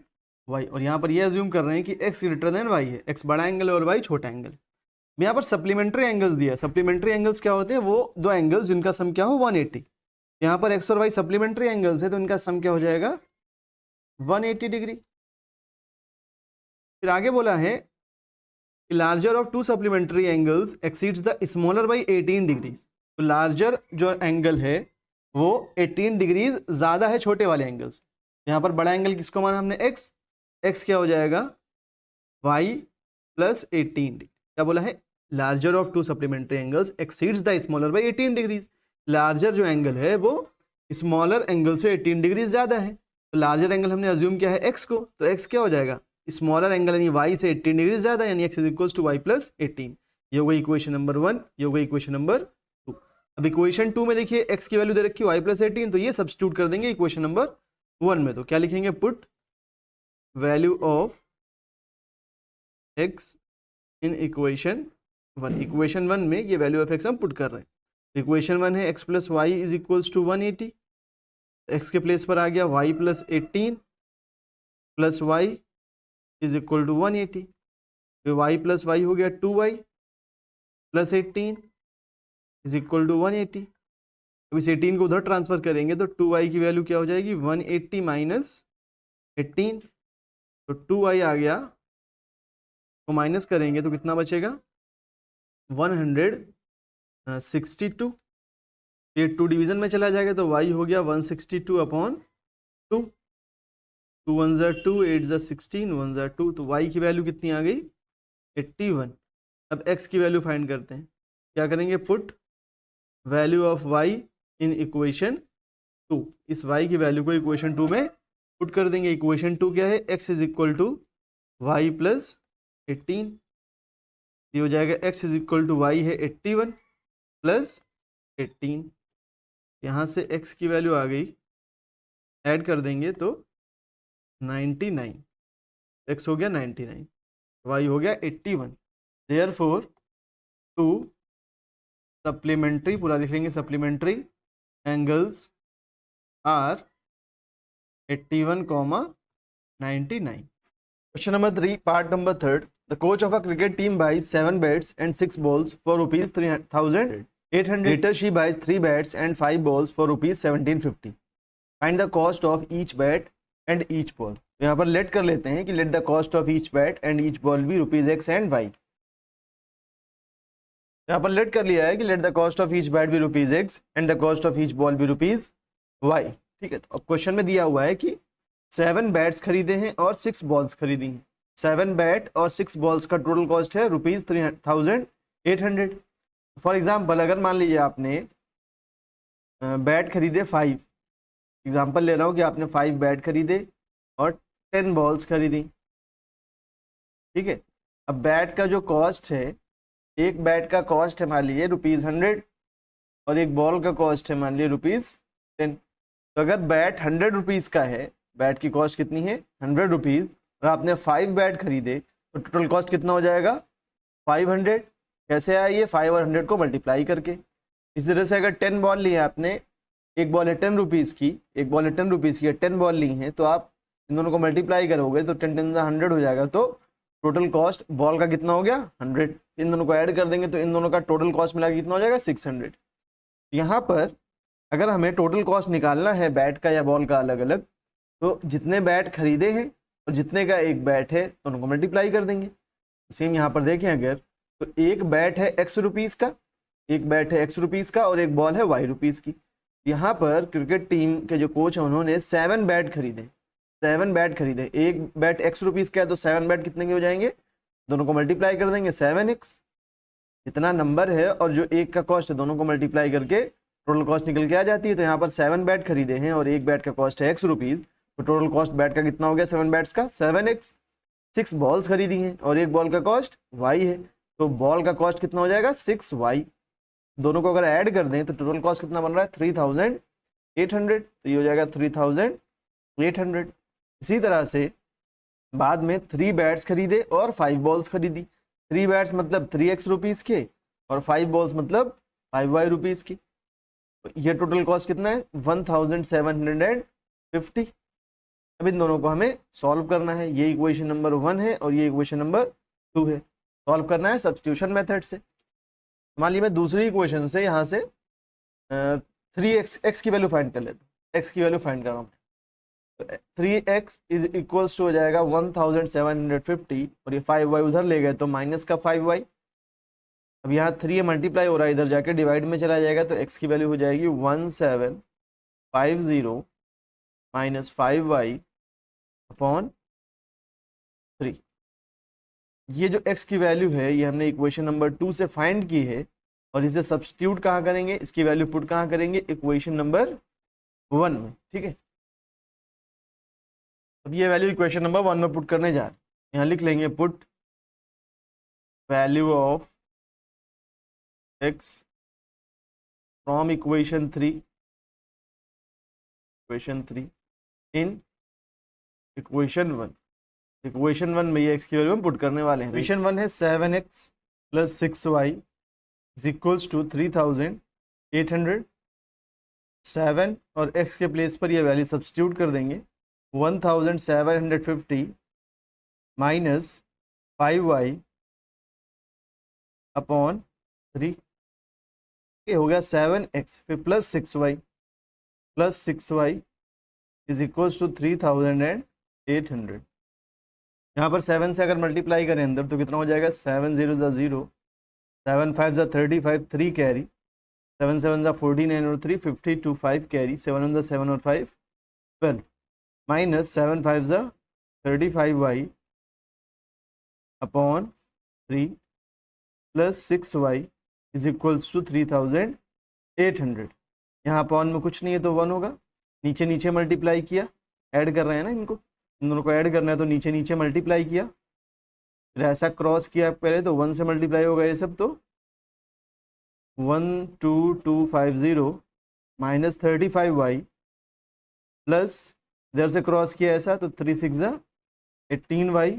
Speaker 1: वाई, और यहाँ पर ये अज्यूम कर रहे हैं कि एक्स ग्रेटर देन वाई है, एक्स बड़ा एंगल है और वाई छोटा एंगल। यहाँ पर सप्लीमेंट्री एंगल्स दिया है। सप्लीमेंट्री एंगल्स क्या होते हैं? वो दो एंगल्स जिनका सम क्या हो 180। यहाँ पर एक्स और वाई सप्लीमेंट्री एंगल्स है तो इनका सम क्या हो जाएगा 180 डिग्री। फिर आगे बोला है larger of to supplementary angles exceeds the smaller by 18 degrees. तो लार्जर जो एंगल है वो 18 डिग्रीज ज़्यादा है छोटे वाले एंगल्स। यहाँ पर बड़ा एंगल किसको माना हमने? एक्स। एक्स क्या हो जाएगा वाई प्लस 18 डिग्री। क्या बोला है? Larger of to supplementary angles exceeds the smaller by 18 degrees. Larger जो एंगल है वो स्मॉलर एंगल से 18 डिग्रीज ज़्यादा है। तो लार्जर एंगल हमने अज्यूम किया है एक्स को, तो एक्स क्या हो जाएगा स्मॉलर एंगल यानी वाई से 18 डिग्री ज़्यादा, यानी x is equals to y plus 18। ये हो गई इक्वेशन नंबर 1, ये हो गई इक्वेशन नंबर 2। अब इक्वेशन 2 में देखिए एक्स की वैल्यू दे रखी है वाई प्लस 18, तो ये सब्स्टिट्यूट कर देंगे इक्वेशन नंबर 1 में। तो क्या लिखेंगे? Put value of x in equation 1। Equation 1 में ये वैल्यू ऑफ एक्स हम पुट कर रहे हैं। इक्वेशन 1 है x plus Y is equals to 180। X के प्लेस पर आ गया y plus 18 plus Y is equal to 180। तो वाई प्लस वाई हो गया 2y plus 18 is equal to 180। अब इस 18 को उधर ट्रांसफर करेंगे तो 2y की वैल्यू क्या हो जाएगी 180 माइनस 18। तो 2y आ गया, तो माइनस करेंगे तो कितना बचेगा 162। ये 2 डिवीजन में चला जाएगा तो y हो गया 162 अपॉन 2। 2 1 ज़ा 2, 8 ज़ा 16, 1 ज़ा 2, तो y की वैल्यू कितनी आ गई 81। अब x की वैल्यू फाइंड करते हैं। क्या करेंगे? Put value of y in equation 2। इस y की वैल्यू को इक्वेशन 2 में पुट कर देंगे। इक्वेशन 2 क्या है? x is equal to y plus 18। ये हो जाएगा x is equal to y है 81 प्लस 18। यहाँ से x की वैल्यू आ गई, ऐड कर देंगे तो 99। x हो गया 99, y हो गया 81। देयरफॉर टू सप्लीमेंट्री, पूरा लिख लेंगे, supplementary angles are 81, 99। Question number 3 part number 3। The coach of a cricket team buys 7 bats and 6 balls for rupees 3,800. Later she buys 3 bats and 5 balls for rupees 1,750. Find the cost of each bat and each ball. तो यहाँ पर let कर लेते हैं कि let the cost of each bat and each ball भी rupees x and y. यहाँ पर लेट कर लिया है कि let the cost of each bat भी rupees x and the cost of each ball भी रुपीज वाई। ठीक है, तो अब क्वेश्चन में दिया हुआ है कि 7 बैट्स खरीदे हैं और 6 बॉल्स खरीदी हैं। 7 बैट और 6 बॉल्स का टोटल कॉस्ट है रुपीज 3,800। फॉर एग्जाम्पल अगर मान लीजिए आपने बैट खरीदे 5, एग्जाम्पल ले रहा हूँ कि आपने 5 बैट खरीदे और 10 बॉल्स खरीदी। ठीक है, अब बैट का जो कॉस्ट है, एक बैट का कॉस्ट है मान लीजिए रुपीज़ 100 और एक बॉल का कॉस्ट है मान लीजिए रुपीज़ 10। तो अगर बैट 100 रुपीज़ का है, बैट की कॉस्ट कितनी है 100 रुपीज़, और आपने 5 बैट खरीदे तो टोटल कॉस्ट कितना हो जाएगा 500। कैसे आया ये? 5 और 100 को मल्टीप्लाई करके। इस तरह से अगर 10 बॉल ली है आपने, एक बॉल है 10 रुपीज़ की, एक बॉल है 10 रुपीज़ की, 10 बॉल ली हैं, तो आप इन दोनों को मल्टीप्लाई करोगे तो 10 10 100 हो जाएगा। तो टोटल कॉस्ट बॉल का कितना हो गया 100। इन दोनों को ऐड कर देंगे तो इन दोनों का टोटल कॉस्ट मिला कितना हो जाएगा 600। यहाँ पर अगर हमें टोटल कॉस्ट निकालना है बैट का या बॉल का अलग अलग, तो जितने बैट खरीदे हैं और जितने का एक बैट है दोनों को मल्टीप्लाई कर देंगे। सेम यहाँ पर देखें अगर, तो एक बैट है x रुपीज़ का, एक बैट है x रुपीज़ का और एक बॉल है y रुपीज़ की। यहाँ पर क्रिकेट टीम के जो कोच हैं उन्होंने 7 बैट खरीदे, 7 बैट खरीदे। एक बैट x रुपीज़ का है तो 7 बैट कितने के हो जाएंगे, दोनों को मल्टीप्लाई कर देंगे 7x। इतना नंबर है और जो एक का कॉस्ट है दोनों को मल्टीप्लाई करके टोटल कॉस्ट निकल के आ जाती है। तो यहाँ पर 7 बैट खरीदे हैं और एक बैट का कॉस्ट है x रुपीज़, तो टोटल कॉस्ट बैट का कितना हो गया 7 बैट्स का 7x। 6 बॉल्स खरीदी हैं और एक बॉल का कॉस्ट y है, तो बॉल का कॉस्ट कितना हो जाएगा 6y। दोनों को अगर ऐड कर दें तो टोटल कॉस्ट कितना बन रहा है 3800, तो ये हो जाएगा 3800। इसी तरह से बाद में 3 बैट्स खरीदे और 5 बॉल्स खरीदी। 3 बैट्स मतलब 3x रुपीज़ के और 5 बॉल्स मतलब 5y रुपीज़ की। तो ये टोटल कॉस्ट कितना है 1750। अब इन दोनों को हमें सॉल्व करना है। ये इक्वेशन नंबर 1 है और ये इक्वेशन नंबर 2 है। सॉल्व करना है सब्स्टिट्यूशन मेथड से। मान लीजिए मैं दूसरी इक्वेशन से यहाँ से 3x की वैल्यू फाइंड कर लेता हूँ। x की वैल्यू फाइंड कर रहा हूँ। तो 3x इज इक्वल्स टू हो जाएगा 1750 और ये 5y उधर ले गए तो माइनस का 5y। अब यहाँ 3 मल्टीप्लाई हो रहा है, इधर जाके डिवाइड में चला जाएगा तो x की वैल्यू हो जाएगी 1750 माइनस 5y अपॉन 3। ये जो x की वैल्यू है ये हमने इक्वेशन नंबर 2 से फाइंड की है और इसे सब्स्टिट्यूट कहाँ करेंगे, इसकी वैल्यू पुट कहाँ करेंगे इक्वेशन नंबर 1 में। ठीक है, अब ये वैल्यू इक्वेशन नंबर 1 में पुट करने जा रहे हैं। यहाँ लिख लेंगे put value of x from equation 3 in equation 1। Equation 1 में ये x की वैल्यू हम पुट करने वाले हैं। इक्वेशन 1 है 7x plus 6y is equals to 3800। 7 और x के प्लेस पर ये वैल्यू सब्स्टिट्यूट कर देंगे 1750 माइनस 5y अपॉन 3। ये हो गया 7x फिर plus 6y is equals to 3800। यहाँ पर 7 से अगर मल्टीप्लाई करें अंदर तो कितना हो जाएगा 7 0 0, 7 5 35, 3 कैरी, 7 7 49 और 3 52, 5 कैरी, 7 1 7 और 5 12 minus 7 5 35y upon 3 plus 6y is equals to 3800। यहाँ अपॉन में कुछ नहीं है तो 1 होगा। नीचे नीचे मल्टीप्लाई किया, ऐड कर रहे हैं ना इनको, इन दोनों को ऐड करना है तो नीचे नीचे मल्टीप्लाई किया, फिर ऐसा क्रॉस किया पहले तो 1 से मल्टीप्लाई होगा ये सब, तो 12250 माइनस 35y प्लस इधर से क्रॉस किया ऐसा तो 3 6 18y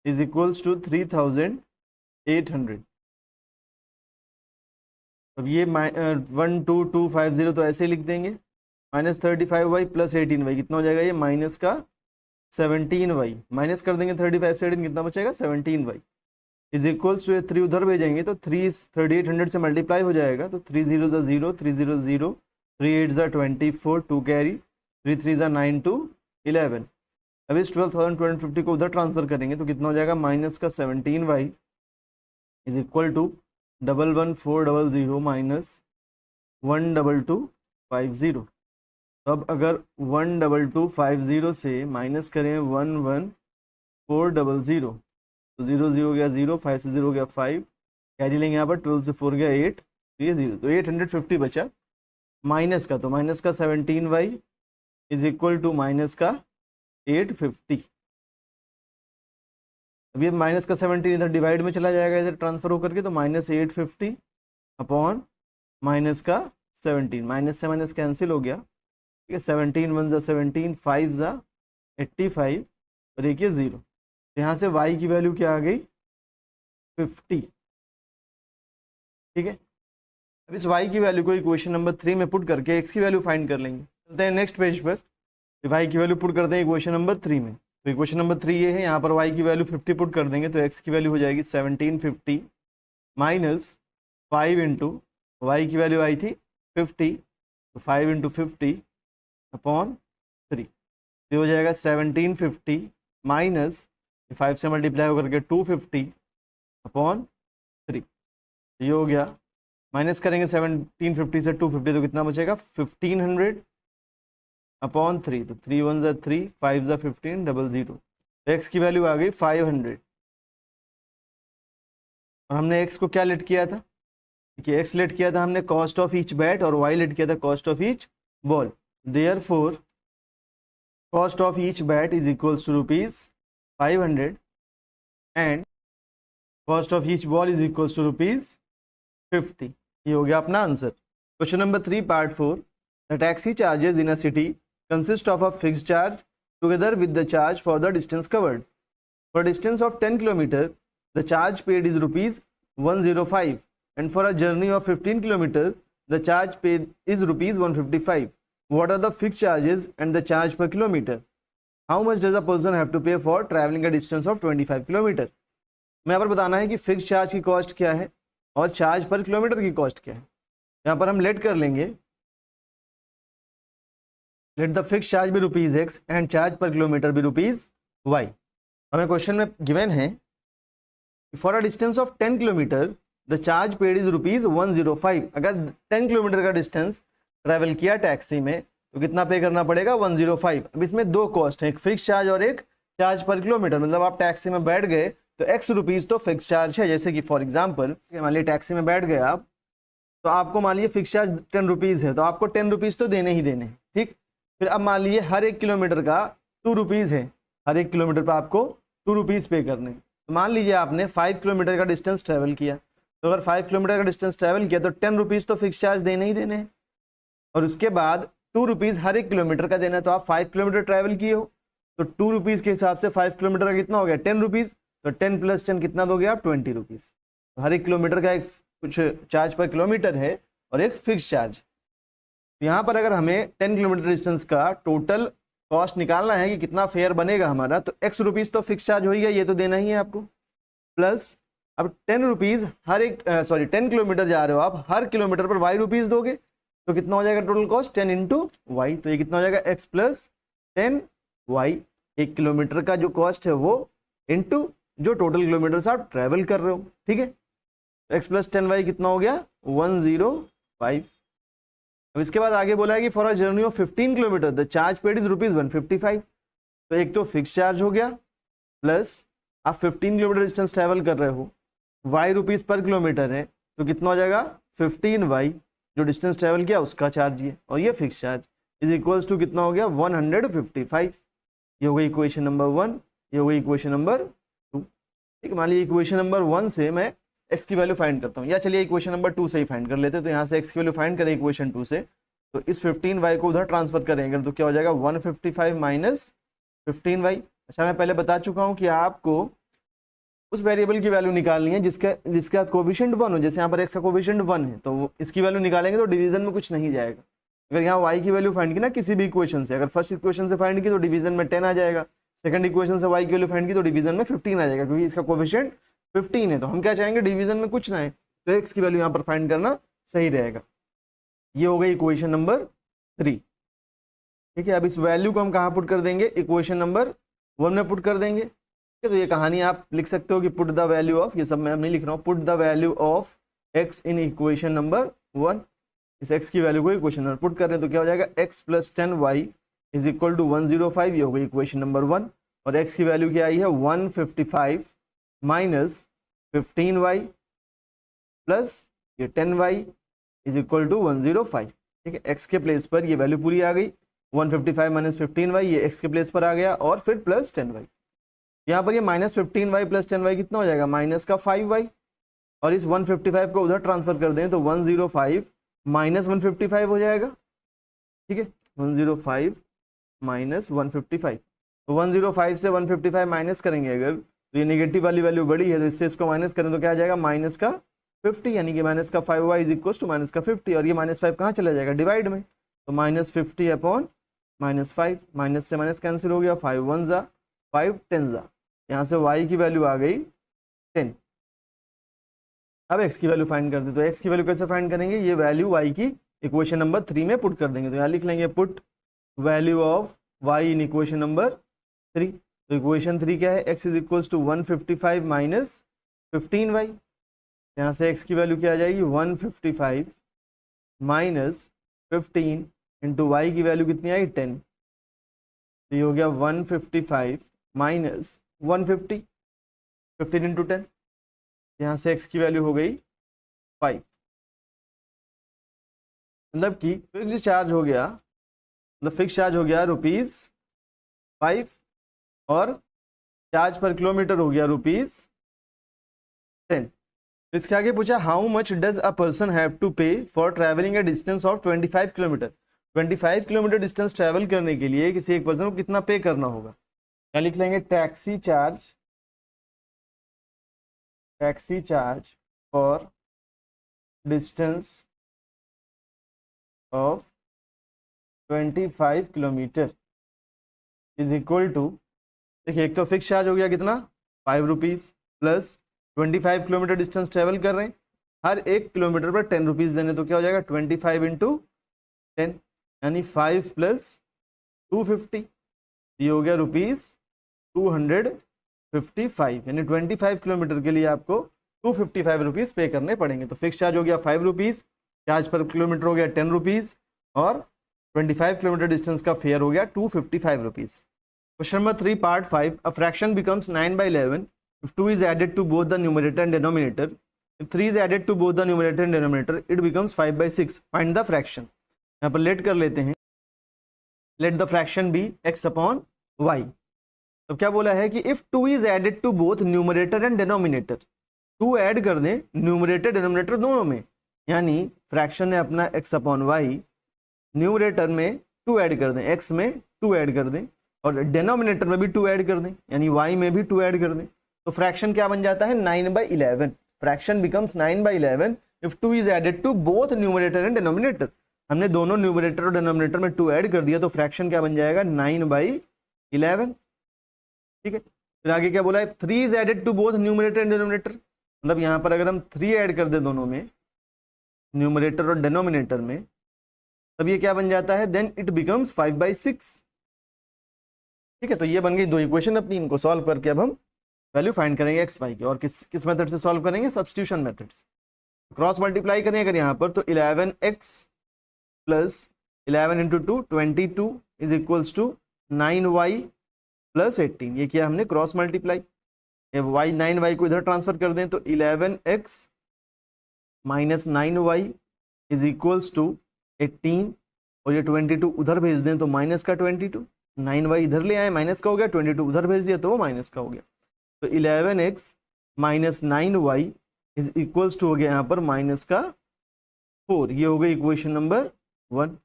Speaker 1: इज इक्वल्स टू 3800। अब ये 12250 तो ऐसे लिख देंगे, माइनस 35y प्लस 18y कितना हो जाएगा ये माइनस का 17y, माइनस कर देंगे 35 से 18 कितना बचेगा 17y इज इक्वल्स टू 3 उधर भेजेंगे तो 3800 से मल्टीप्लाई हो जाएगा तो 3 0 0, 3 0 0, 3 8 24, 2 कैरी, 3 3 9 2 11। अब इस 12,250 को उधर ट्रांसफर करेंगे तो कितना हो जाएगा माइनस का 17y is equal to 11400 minus 12250। तो अब अगर 12250 से माइनस करें 11400 तो 0 0 गया 0, 5 से 0 गया 5, कैरी लेंगे यहाँ पर 12 से 4 गया 8, तो ये 0, तो 850 बचा माइनस का, तो माइनस का 17y is equal to minus का 850। अब ये माइनस का 17 इधर डिवाइड में चला जाएगा इधर ट्रांसफर होकर के, तो माइनस 850 अपॉन माइनस का 17, माइनस से माइनस कैंसिल हो गया, ठीक है, 17 1 ज़ा 17, 5 ज़ा 85 और एक ये 0। तो यहाँ से y की वैल्यू क्या आ गई 50। ठीक है, अब इस y की वैल्यू को इक्वेशन नंबर 3 में पुट करके x की वैल्यू फाइंड कर लेंगे। चलते हैं नेक्स्ट पेज पर, y की वैल्यू पुट करते हैं इक्वेशन नंबर 3 में। तो इक्वेशन नंबर 3 ये है, यहाँ पर y की वैल्यू 50 पुट कर देंगे तो x की वैल्यू हो जाएगी 1750 माइनस 5 इंटू y की वैल्यू आई थी 50, तो 5 इंटू 50 अपॉन 3, ये हो जाएगा 1750 माइनस 5 से मल्टीप्लाई होकर के 250 अपॉन 3, ये हो गया। माइनस करेंगे 1750 से 250 तो कितना बचेगा 1500 अपॉन 3, तो 3 1 ज़ा 3, 5 ज़ा 15, 00, तो x की वैल्यू आ गई 500। और हमने x को क्या लेट किया था, देखिए x लेट किया था हमने कॉस्ट ऑफ ईच बैट और y लेट किया था cost of each ball. Therefore cost of each bat is equals to ₹500 and cost of each ball is equal to ₹50। ये हो गया अपना answer. Question number 3 part 4, the taxi charges in a city consist of a fixed charge together with the charge for the distance covered. For distance of 10 kilometre the charge paid is ₹105 and for a journey of 15 kilometer the charge paid is ₹155. What are the fixed charges and the charge per kilometer? How much does a person have to pay for traveling a distance of 25 kilometer? मैं यहाँ पर बताना है कि fix charge की cost क्या है और चार्ज पर किलोमीटर की कॉस्ट क्या है। यहाँ पर हम लेट कर लेंगे, लेट द फिक्स चार्ज भी ₹X एंड चार्ज पर किलोमीटर भी ₹Y। हमें क्वेश्चन में गिवन है for a distance of 10 kilometre the charge paid is ₹105। अगर 10 किलोमीटर का डिस्टेंस ट्रैवल किया टैक्सी में तो कितना पे करना पड़ेगा? 105। अब इसमें दो कॉस्ट है, एक फिक्स चार्ज और एक चार्ज पर किलोमीटर। मतलब आप टैक्सी में बैठ गए तो X रुपीज़ तो फिक्स चार्ज है। जैसे कि फॉर एग्जांपल मान लीजिए टैक्सी में बैठ गए आप, तो आपको मान लीजिए फिक्स चार्ज 10 रुपीज़ है, तो आपको 10 रुपीज़ तो देने ही देने हैं, ठीक। फिर अब मान लीजिए हर एक किलोमीटर का 2 रुपीज़ है, हर एक किलोमीटर पर आपको 2 रुपीज़ पे करने। तो मान लीजिए आपने 5 किलोमीटर का डिस्टेंस ट्रैवल किया, तो अगर 5 किलोमीटर का डिस्टेंस ट्रैवल किया तो 10 रुपीज़ तो फिक्स चार्ज देने ही देने हैं, और उसके बाद 2 रुपीज़ हर एक किलोमीटर का देना है। तो आप 5 किलोमीटर ट्रैवल किए हो तो 2 रुपीज़ के हिसाब से 5 किलोमीटर का कितना हो गया? 10 रुपीज़। तो 10 + 10 कितना दोगे आप? 20 रुपीज़। तो हर एक किलोमीटर का एक कुछ चार्ज पर किलोमीटर है और एक फिक्स चार्ज। यहाँ पर अगर हमें 10 किलोमीटर डिस्टेंस का टोटल कॉस्ट निकालना है कि कितना फेयर बनेगा हमारा, तो X रुपीज़ तो फिक्स चार्ज हो ही गया, ये तो देना ही है आपको, प्लस अब 10 रुपीज़ हर एक 10 किलोमीटर जा रहे हो आप, हर किलोमीटर पर Y रुपीज़ दोगे तो कितना हो जाएगा टोटल कॉस्ट? 10 × Y। तो ये कितना हो जाएगा? X + 10Y। एक किलोमीटर का जो कॉस्ट है वो इंटू जो टोटल किलोमीटर आप ट्रैवल कर रहे हो, ठीक है। X + 10Y कितना हो गया? 105। अब इसके बाद आगे बोला है कि for a journey of 15 kilometre the charge paid is ₹155। तो एक तो फिक्स चार्ज हो गया, प्लस आप 15 किलोमीटर डिस्टेंस ट्रैवल कर रहे हो, Y रुपीज़ पर किलोमीटर है, तो कितना हो जाएगा? 15Y जो डिस्टेंस ट्रैवल किया उसका चार्ज ये, और ये fix charge is equals to कितना हो गया? 155। ये हो गई इक्वेशन नंबर 1, ये हो गई इक्वेशन नंबर 2, ठीक है। मान लीजिए इक्वेशन नंबर 1 से मैं X की वैल्यू फाइंड करता हूँ, या चलिए इक्वेशन नंबर 2 से ही फाइंड कर लेते हैं। तो यहाँ से X की वैल्यू फाइंड करें इक्वेशन 2 से, तो इस 15Y को उधर ट्रांसफर करेंगे तो क्या हो जाएगा? 155 - 15Y। अच्छा, मैं पहले बता चुका हूँ कि आपको उस वेरिएबल की वैल्यू निकालनी है जिसका कोफिशिएंट 1 हो। जैसे यहाँ पर X का कोफिशिएंट 1 है, तो इसकी वैल्यू निकालेंगे तो डिवीजन में कुछ नहीं जाएगा। अगर यहाँ Y की वैल्यू फाइंड की ना किसी भी इक्वेशन से, अगर फर्स्ट इक्वेशन से फाइंड की तो डिवीजन में 10 आ जाएगा, सेकंड इक्वेशन से Y की वैल्यू फाइंड की तो डिवीजन में 15 आ जाएगा, क्योंकि इसका कोफिशिएंट 15 है। तो हम क्या चाहेंगे? डिवीजन में कुछ ना है, तो X की वैल्यू यहाँ पर फाइंड करना सही रहेगा। ये हो गई इक्वेशन नंबर 3, ठीक है। अब इस वैल्यू को हम कहाँ पुट कर देंगे? इक्वेशन नंबर 1 में पुट कर देंगे। तो ये कहानी आप लिख सकते हो कि पुट द वैल्यू ऑफ, ये सब मैं नहीं लिख रहा हूँ, put the value of X in equation number 1। इस X की वैल्यू को इक्वेशन नंबर पुट कर रहे हैं तो क्या हो जाएगा? X + 10Y is equal to 105। ये हो गई इक्वेशन नंबर 1, और X की वैल्यू क्या आई है? 155 - 15Y प्लस ये 10Y इज इक्वल टू 105, ठीक है। X के प्लेस पर ये वैल्यू पूरी आ गई, 155 - 15Y, ये X के प्लेस पर आ गया, और फिर प्लस 10Y। यहाँ पर ये -15Y + 10Y कितना हो जाएगा? -5Y। और इस 155 को उधर ट्रांसफर कर दें तो 105 - 155 हो जाएगा, ठीक है। 105 - 155, तो 105 से 155 माइनस करेंगे अगर, तो ये नेगेटिव वाली वैल्यू बड़ी है, तो इससे इसको माइनस करें तो क्या आ जाएगा? -50, यानी कि -5Y इज इक्वल टू -50। और ये -5 कहाँ चला जाएगा? डिवाइड में, तो -50/-5, माइनस से माइनस कैंसिल हो गया, 5 1 ज़ा 5 10 ज़ा, यहाँ से Y की वैल्यू आ गई 10। अब X की वैल्यू फाइंड कर दे, तो X की वैल्यू कैसे फाइंड करेंगे? ये वैल्यू Y की इक्वेशन नंबर 3 में पुट कर देंगे। तो यहाँ लिख लेंगे put value of Y in equation number 3। तो इक्वेशन 3 क्या है? X is equals to 155 - 15Y। यहाँ से X की वैल्यू क्या आ जाएगी? 155 - 15 इंटू Y की वैल्यू कितनी आई? 10। तो ये हो गया 155 - 150, 15 इंटू 10। यहाँ से X की वैल्यू हो गई 5। मतलब कि फिक्स चार्ज हो गया, मतलब फिक्स चार्ज हो गया ₹5, और चार्ज पर किलोमीटर हो गया 10। इसके आगे पूछा how much does a person have to pay for travelling a distance of 25 kilometre. 25 kilometre distance travel करने के लिए किसी एक पर्सन को कितना पे करना होगा। क्या लिख लेंगे, taxi charge for distance of 25 kilometre is equal to, देखिए एक तो फिक्स चार्ज हो गया कितना 5 rupees, plus 25 kilometre distance travel कर रहे हैं, हर 1 किलोमीटर पर 10 रुपीज़ देने, तो क्या हो जाएगा 25 इंटू 10 यानी 5 प्लस 250, ये हो गया ₹255, यानी 25 किलोमीटर के लिए आपको 255 रुपीज़ पे करने पड़ेंगे। तो फिक्स चार्ज हो गया 5 रुपीज़, चार्ज पर किलोमीटर हो गया 10 रुपीज़ और 25 किलोमीटर डिस्टेंस का फेयर हो गया 255 rupees. Question number 3 part 5, a fraction becomes 9/11 if 2 is added to both the numerator and denominator. If 3 is added to both the numerator and denominator, it becomes 5/6. Find the fraction. यहाँ पर let कर लेते हैं, let the fraction be x upon y. तो क्या बोला है कि if 2 is added to both numerator and denominator, 2 add कर दें न्यूमरेटर डिनोमिनेटर दोनों में, यानी फ्रैक्शन है अपना x upon y, न्यूमरेटर में 2 ऐड कर दें, x में 2 ऐड कर दें और डिनोमिनेटर में भी 2 ऐड कर दें, यानी y में भी 2 ऐड कर दें, तो फ्रैक्शन क्या बन जाता है 9/11। Fraction becomes 9/11 if 2 is added to both numerator and denominator. हमने दोनों न्यूमरेटर और डिनोमिनेटर में 2 ऐड कर दिया, तो फ्रैक्शन क्या बन जाएगा 9/11। ठीक है, फिर आगे क्या बोला है 3 is added to both numerator and denominator, मतलब यहाँ पर अगर हम 3 ऐड कर दे दोनों में, न्यूमरेटर और डिनोमिनेटर में, तब ये क्या बन जाता है देन इट बिकम्स 5/6। ठीक है, तो ये बन गई दो इक्वेशन अपनी, इनको सॉल्व करके अब हम वैल्यू फाइंड करेंगे एक्स वाई की, और किस मेथड से सॉल्व करेंगे, सब्स्टिट्यूशन मेथड से। क्रॉस मल्टीप्लाई करें अगर यहाँ पर, तो 11x plus 11 into 2 22 is equals to 9y plus 18, ये किया हमने क्रॉस मल्टीप्लाई। 9y को इधर ट्रांसफर कर दें तो 11x minus 9y is equals to 18, और ये 22 उधर भेज दें तो माइनस का 22, 9y इधर ले आए माइनस का हो गया, 22 उधर भेज दिया तो वो माइनस का हो गया, तो 11x minus 9y is equals to हो गया यहाँ पर माइनस का 4। ये हो गई इक्वेशन नंबर 1।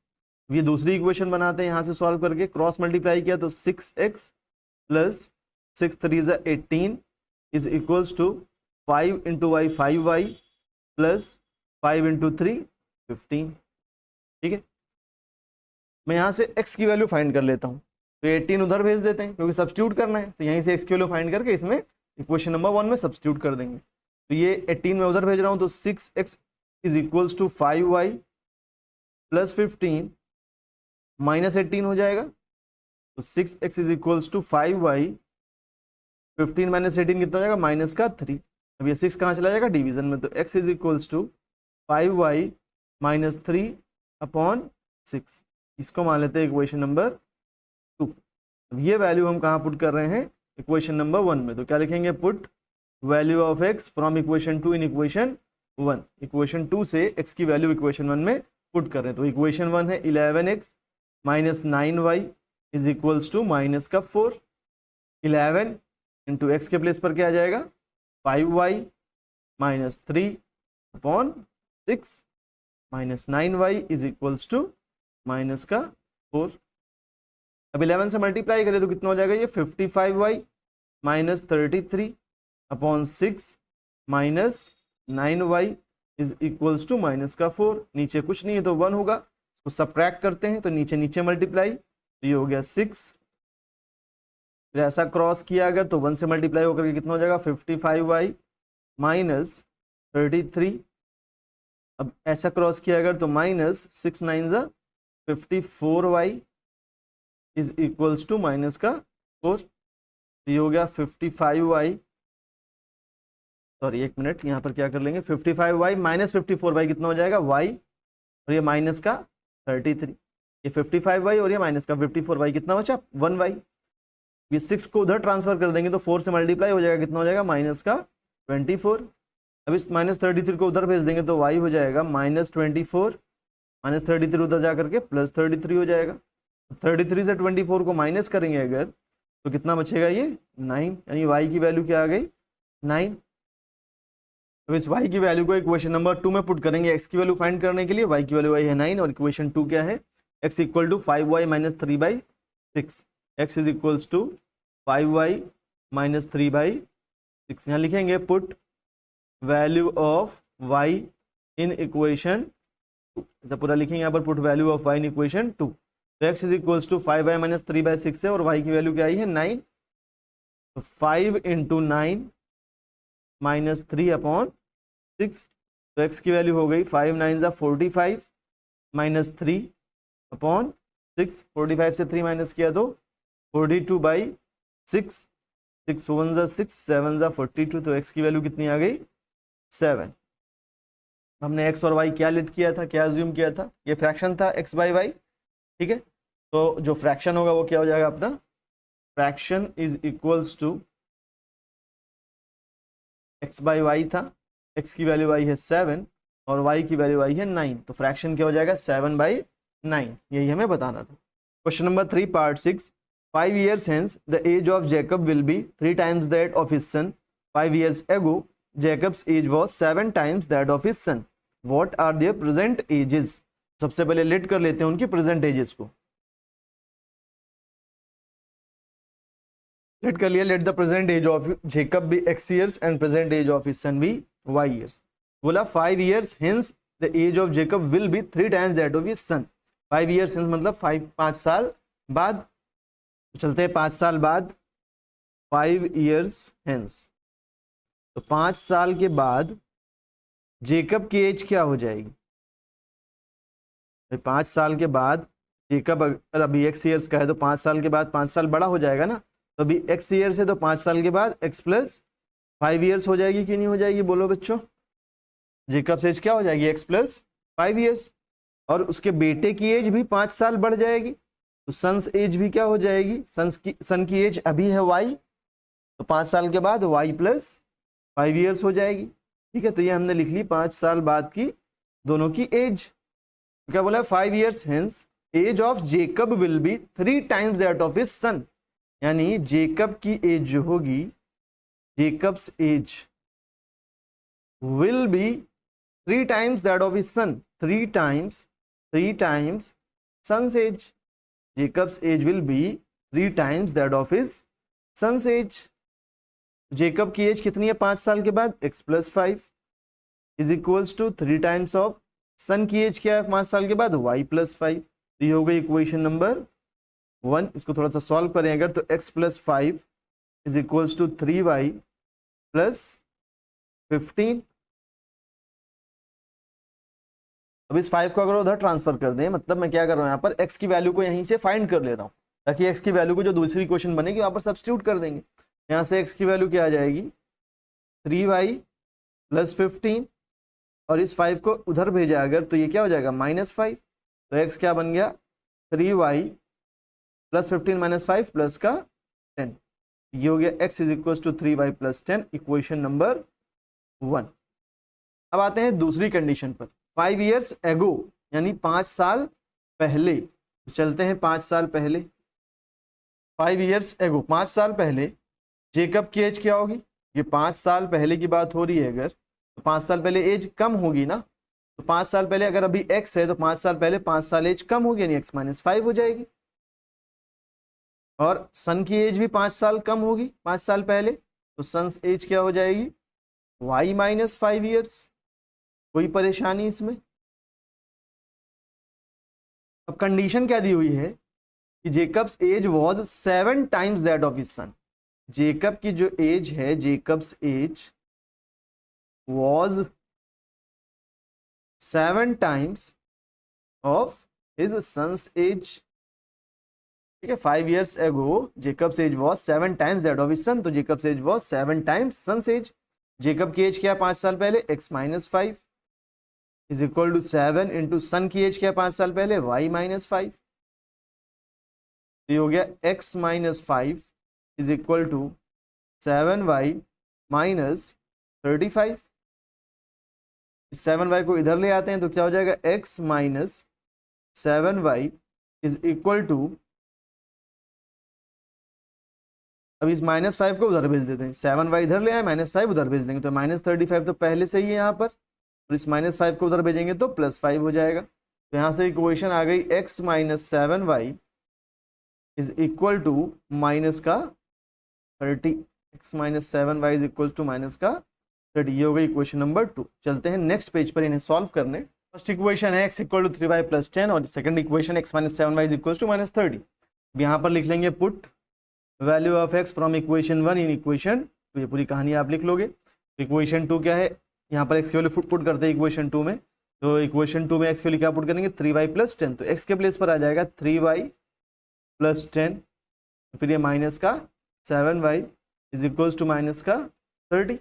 Speaker 1: ये दूसरी इक्वेशन बनाते हैं यहाँ से सॉल्व करके, क्रॉस मल्टीप्लाई किया तो 6x plus 6 3 = 18 is equals to 5 into y 5y plus 5 into 3 15। ठीक है, मैं यहाँ से x की वैल्यू फाइंड कर लेता हूँ, तो 18 उधर भेज देते हैं क्योंकि सब्स्टिट्यूट करना है, तो यहीं से x की वैल्यू फाइंड करके इसमें इक्वेशन नंबर 1 में सब्स्टिट्यूट कर देंगे। तो ये 18 में उधर भेज रहा हूँ, तो 6x is equals to 5y plus 15 minus 18 हो जाएगा, तो 6x is equals to 5y 15 minus 18 कितना हो जाएगा माइनस का 3। अब ये 6 कहाँ चला जाएगा डिवीजन में, तो x is equals to 5y minus 3 upon 6, इसको मान लेते हैं इक्वेशन नंबर 2। अब ये वैल्यू हम कहाँ पुट कर रहे हैं इक्वेशन नंबर 1 में, तो क्या लिखेंगे put value of x from equation 2 in equation 1। Equation 2 से x की वैल्यू इक्वेशन 1 में पुट कर रहे हैं, तो इक्वेशन 1 है 11x minus 9y is equals to minus का 4। 11 इंटू एक्स के प्लेस पर क्या आ जाएगा 5y minus 3 upon 6 minus 9y is equals to minus का 4। अब 11 से मल्टीप्लाई करें तो कितना हो जाएगा ये 55y minus 33 upon 6 minus 9y is equals to minus का 4। नीचे कुछ नहीं है तो 1 होगा, उसको सब्ट्रैक्ट करते हैं तो नीचे नीचे मल्टीप्लाई, तो ये हो गया 6। फिर ऐसा क्रॉस किया अगर तो 1 से मल्टीप्लाई होकर के कितना हो जाएगा 55y माइनस 33। अब ऐसा क्रॉस किया अगर तो माइनस 6 9 ज़ा 54y is equals to minus का 4। ये हो गया 55y, सॉरी 1 मिनट यहाँ पर क्या कर लेंगे 55y माइनस 54y कितना हो जाएगा y, और ये माइनस का 33, ये 55y और ये माइनस का 54y कितना बचा 1y। ये 6 को उधर ट्रांसफर कर देंगे तो 4 से मल्टीप्लाई हो जाएगा, कितना हो जाएगा माइनस का 24। अब इस माइनस 33 को उधर भेज देंगे तो y हो जाएगा माइनस 24, माइनस 33 उधर जा करके प्लस 33 हो जाएगा। 33 से 24 को माइनस करेंगे अगर तो कितना बचेगा ये 9, यानी y की वैल्यू क्या आ गई 9। तो इस y की वैल्यू को इक्वेशन नंबर 2 में पुट करेंगे x की वैल्यू फाइंड करने के लिए। y की वैल्यू आई है 9 और इक्वेशन 2 क्या है, x equal to 5y minus 3/6। x is equals to 5y minus 3/6। यहाँ लिखेंगे put value of y in equation 2। ऐसा पूरा लिखेंगे यहाँ पर, put value of y in equation 2। तो x is equals to 5y minus 3/6 है और y की वैल्यू क्या आई है 9। तो 5 इंटू 9 माइनस 3/6। तो x की वैल्यू हो गई 5 9 ज़ा 45 माइनस 3/6। 45 से 3 माइनस किया तो 42/6। 6 1 ज़ा 6 7 ज़ा 42। तो x की वैल्यू कितनी आ गई 7। हमने x और y क्या लेट किया था, क्या अज्यूम किया था, ये फ्रैक्शन था x बाई वाई, ठीक है। तो जो फ्रैक्शन होगा वो क्या हो जाएगा अपना, fraction is equals to x by y था, x की वैल्यू आई है 7 और y की वैल्यू आई है 9। तो फ्रैक्शन क्या हो जाएगा 7/9। यही हमें बताना था। Question number 3 part 6। 5 years hence the age of Jacob will be 3 times that of his son. 5 years ago Jacob's age was 7 times that of his son. What are their present ages? सबसे पहले late कर लेते हैं उनकी present ages को। Let कर लिया, let the present age of Jacob be x years and present age of his son be y years। बोला 5 years hence the age of Jacob will be 3 times that of his son। 5 years hence मतलब 5 साल बाद। चलते हैं 5 साल बाद, 5 years hence। तो 5 साल के बाद जेकब की एज क्या हो जाएगी, 5 साल के बाद जेकब अगर अभी x ईयर्स का है तो 5 साल के बाद 5 साल बड़ा हो जाएगा ना, तो अभी x ईयर्स है तो 5 साल के बाद x प्लस 5 ईयर्स हो जाएगी कि नहीं हो जाएगी, बोलो बच्चों। जेकब एज क्या हो जाएगी x प्लस 5 ईयर्स और उसके बेटे की एज भी 5 साल बढ़ जाएगी। तो सन्स एज भी क्या हो जाएगी, सन की एज अभी है y, तो 5 साल के बाद y प्लस 5 ईयर्स हो जाएगी, ठीक है। तो ये हमने लिख ली 5 साल बाद की दोनों की एज। क्या बोला 5 years hence age of Jacob will be 3 times that of his son. यानी जेकब की एज जो होगी, Jacob's age will be 3 times that of his son. 3 times son's age. Jacob's age will be 3 times that of his son's age. Jacob की age कितनी है 5 साल के बाद, x plus 5 is equals to 3 times of son की age क्या है 5 साल के बाद, y प्लस 5। तो ये हो गई इक्वेशन नंबर 1। इसको थोड़ा सा सॉल्व करें अगर, तो x plus 5 is equals to 3y plus 15। अब इस 5 को अगर उधर ट्रांसफर कर दें, मतलब मैं क्या कर रहा हूँ यहाँ पर x की वैल्यू को यहीं से फाइंड कर ले रहा हूँ, ताकि x की वैल्यू को जो दूसरी इक्वेशन बनेगी वहाँ पर सब्स्टिट्यूट कर देंगे। यहाँ से x की वैल्यू क्या आ जाएगी 3y प्लस 15 और इस 5 को उधर भेजा अगर तो ये क्या हो जाएगा -5। तो x क्या बन गया 3y प्लस 15 माइनस 5 प्लस का 10। ये हो गया x is equal to 3y plus 10, equation number 1। अब आते हैं दूसरी कंडीशन पर। 5 years ago यानी 5 साल पहले। तो चलते हैं 5 साल पहले। 5 years ago 5 साल पहले जेकब की एज क्या होगी, ये 5 साल पहले की बात हो रही है अगर, तो 5 साल पहले एज कम होगी ना। तो 5 साल पहले अगर अभी x है तो 5 साल पहले 5 साल एज कम होगी, यानी x माइनस 5 हो जाएगी। और सन की एज भी 5 साल कम होगी 5 साल पहले, तो सन्स एज क्या हो जाएगी y माइनस 5 ईयर्स। कोई परेशानी इसमें। अब कंडीशन क्या दी हुई है कि Jacob's age was 7 times that of his son. Jacob की जो एज है, Jacob's age was 7 times of his son's age, ठीक है। 5 years ago Jacob's age was 7 times that of his son. तो Jacob's age was 7 times son's age. Jacob की age क्या है 5 साल पहले, x minus 5 is equal to 7 into son की age क्या है 5 साल पहले, y माइनस 5। तो ये हो गया x minus 5 is equal to 7y minus 35। 7y को इधर ले आते हैं तो क्या हो जाएगा x minus 7y is equal to अब इस -5 को उधर भेज देते हैं, 7y इधर ले आए, -5 उधर भेज देंगे, तो -35 तो पहले से ही है यहाँ पर, और इस -5 को उधर भेजेंगे तो +5 हो जाएगा। तो यहाँ से इक्वेशन आ गई x - 7y is equal to minus का 30, x - 7y is equal to minus का 30। ये हो गई इक्वेशन नंबर 2। चलते हैं नेक्स्ट पेज पर इन्हें सॉल्व करने। फर्स्ट इक्वेशन है x इक्वल टू 3y + 10 और second equation x - 7y is equal to -30। यहाँ पर लिख लेंगे put value of x from equation 1 in equation 2। ये पूरी कहानी आप लिख लोगे। इक्वेशन 2 क्या है, यहाँ पर x की वैल्यू पुट करते हैं इक्वेशन 2 में, तो इक्वेशन 2 में x की वैल्यू क्या पुट करेंगे, 3y + 10, तो x के प्लेस पर आ जाएगा 3y + 10, फिर ये माइनस का 7y is equal to minus का 30।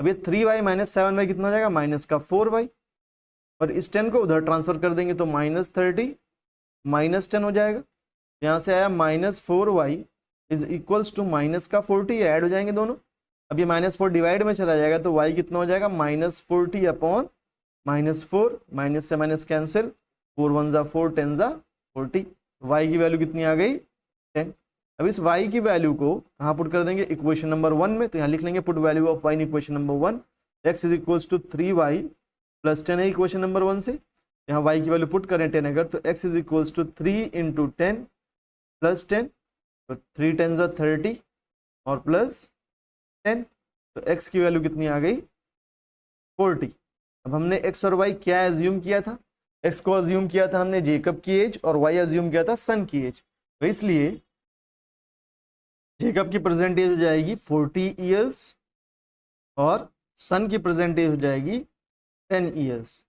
Speaker 1: अब ये 3y - 7y कितना हो जाएगा, माइनस का 4y, और इस 10 को उधर ट्रांसफर कर देंगे तो -30 - 10 हो जाएगा। यहाँ से आया -4y is equals to minus का 40, ऐड हो जाएंगे दोनों। अब ये -4 डिवाइड में चला जाएगा तो y कितना हो जाएगा, -40 अपॉन -4, माइनस से माइनस कैंसिल, 4 1 ज़ा 4, 10 ज़ा 40, y की वैल्यू कितनी आ गई, 10। अब इस y की वैल्यू को कहाँ पुट कर देंगे, इक्वेशन नंबर 1 में, तो यहाँ लिख लेंगे put value of y in equation number 1, x is equals to 3y + 10 है इक्वेशन नंबर 1 से, यहाँ y की वैल्यू पुट करें 10 अगर, तो x इज इक्वल्स टू 3 × 10 + 10, तो 3 10 ज़ा 30 और प्लस 10, तो x की वैल्यू कितनी आ गई, 40। अब हमने x और y क्या एज्यूम किया था, x को एज्यूम किया था हमने जेकब की एज और y एज्यूम किया था सन की एज, तो इसलिए जेकब की प्रेजेंट एज हो जाएगी 40 ईयर्स और सन की प्रेजेंट एज हो जाएगी 10 ईयर्स।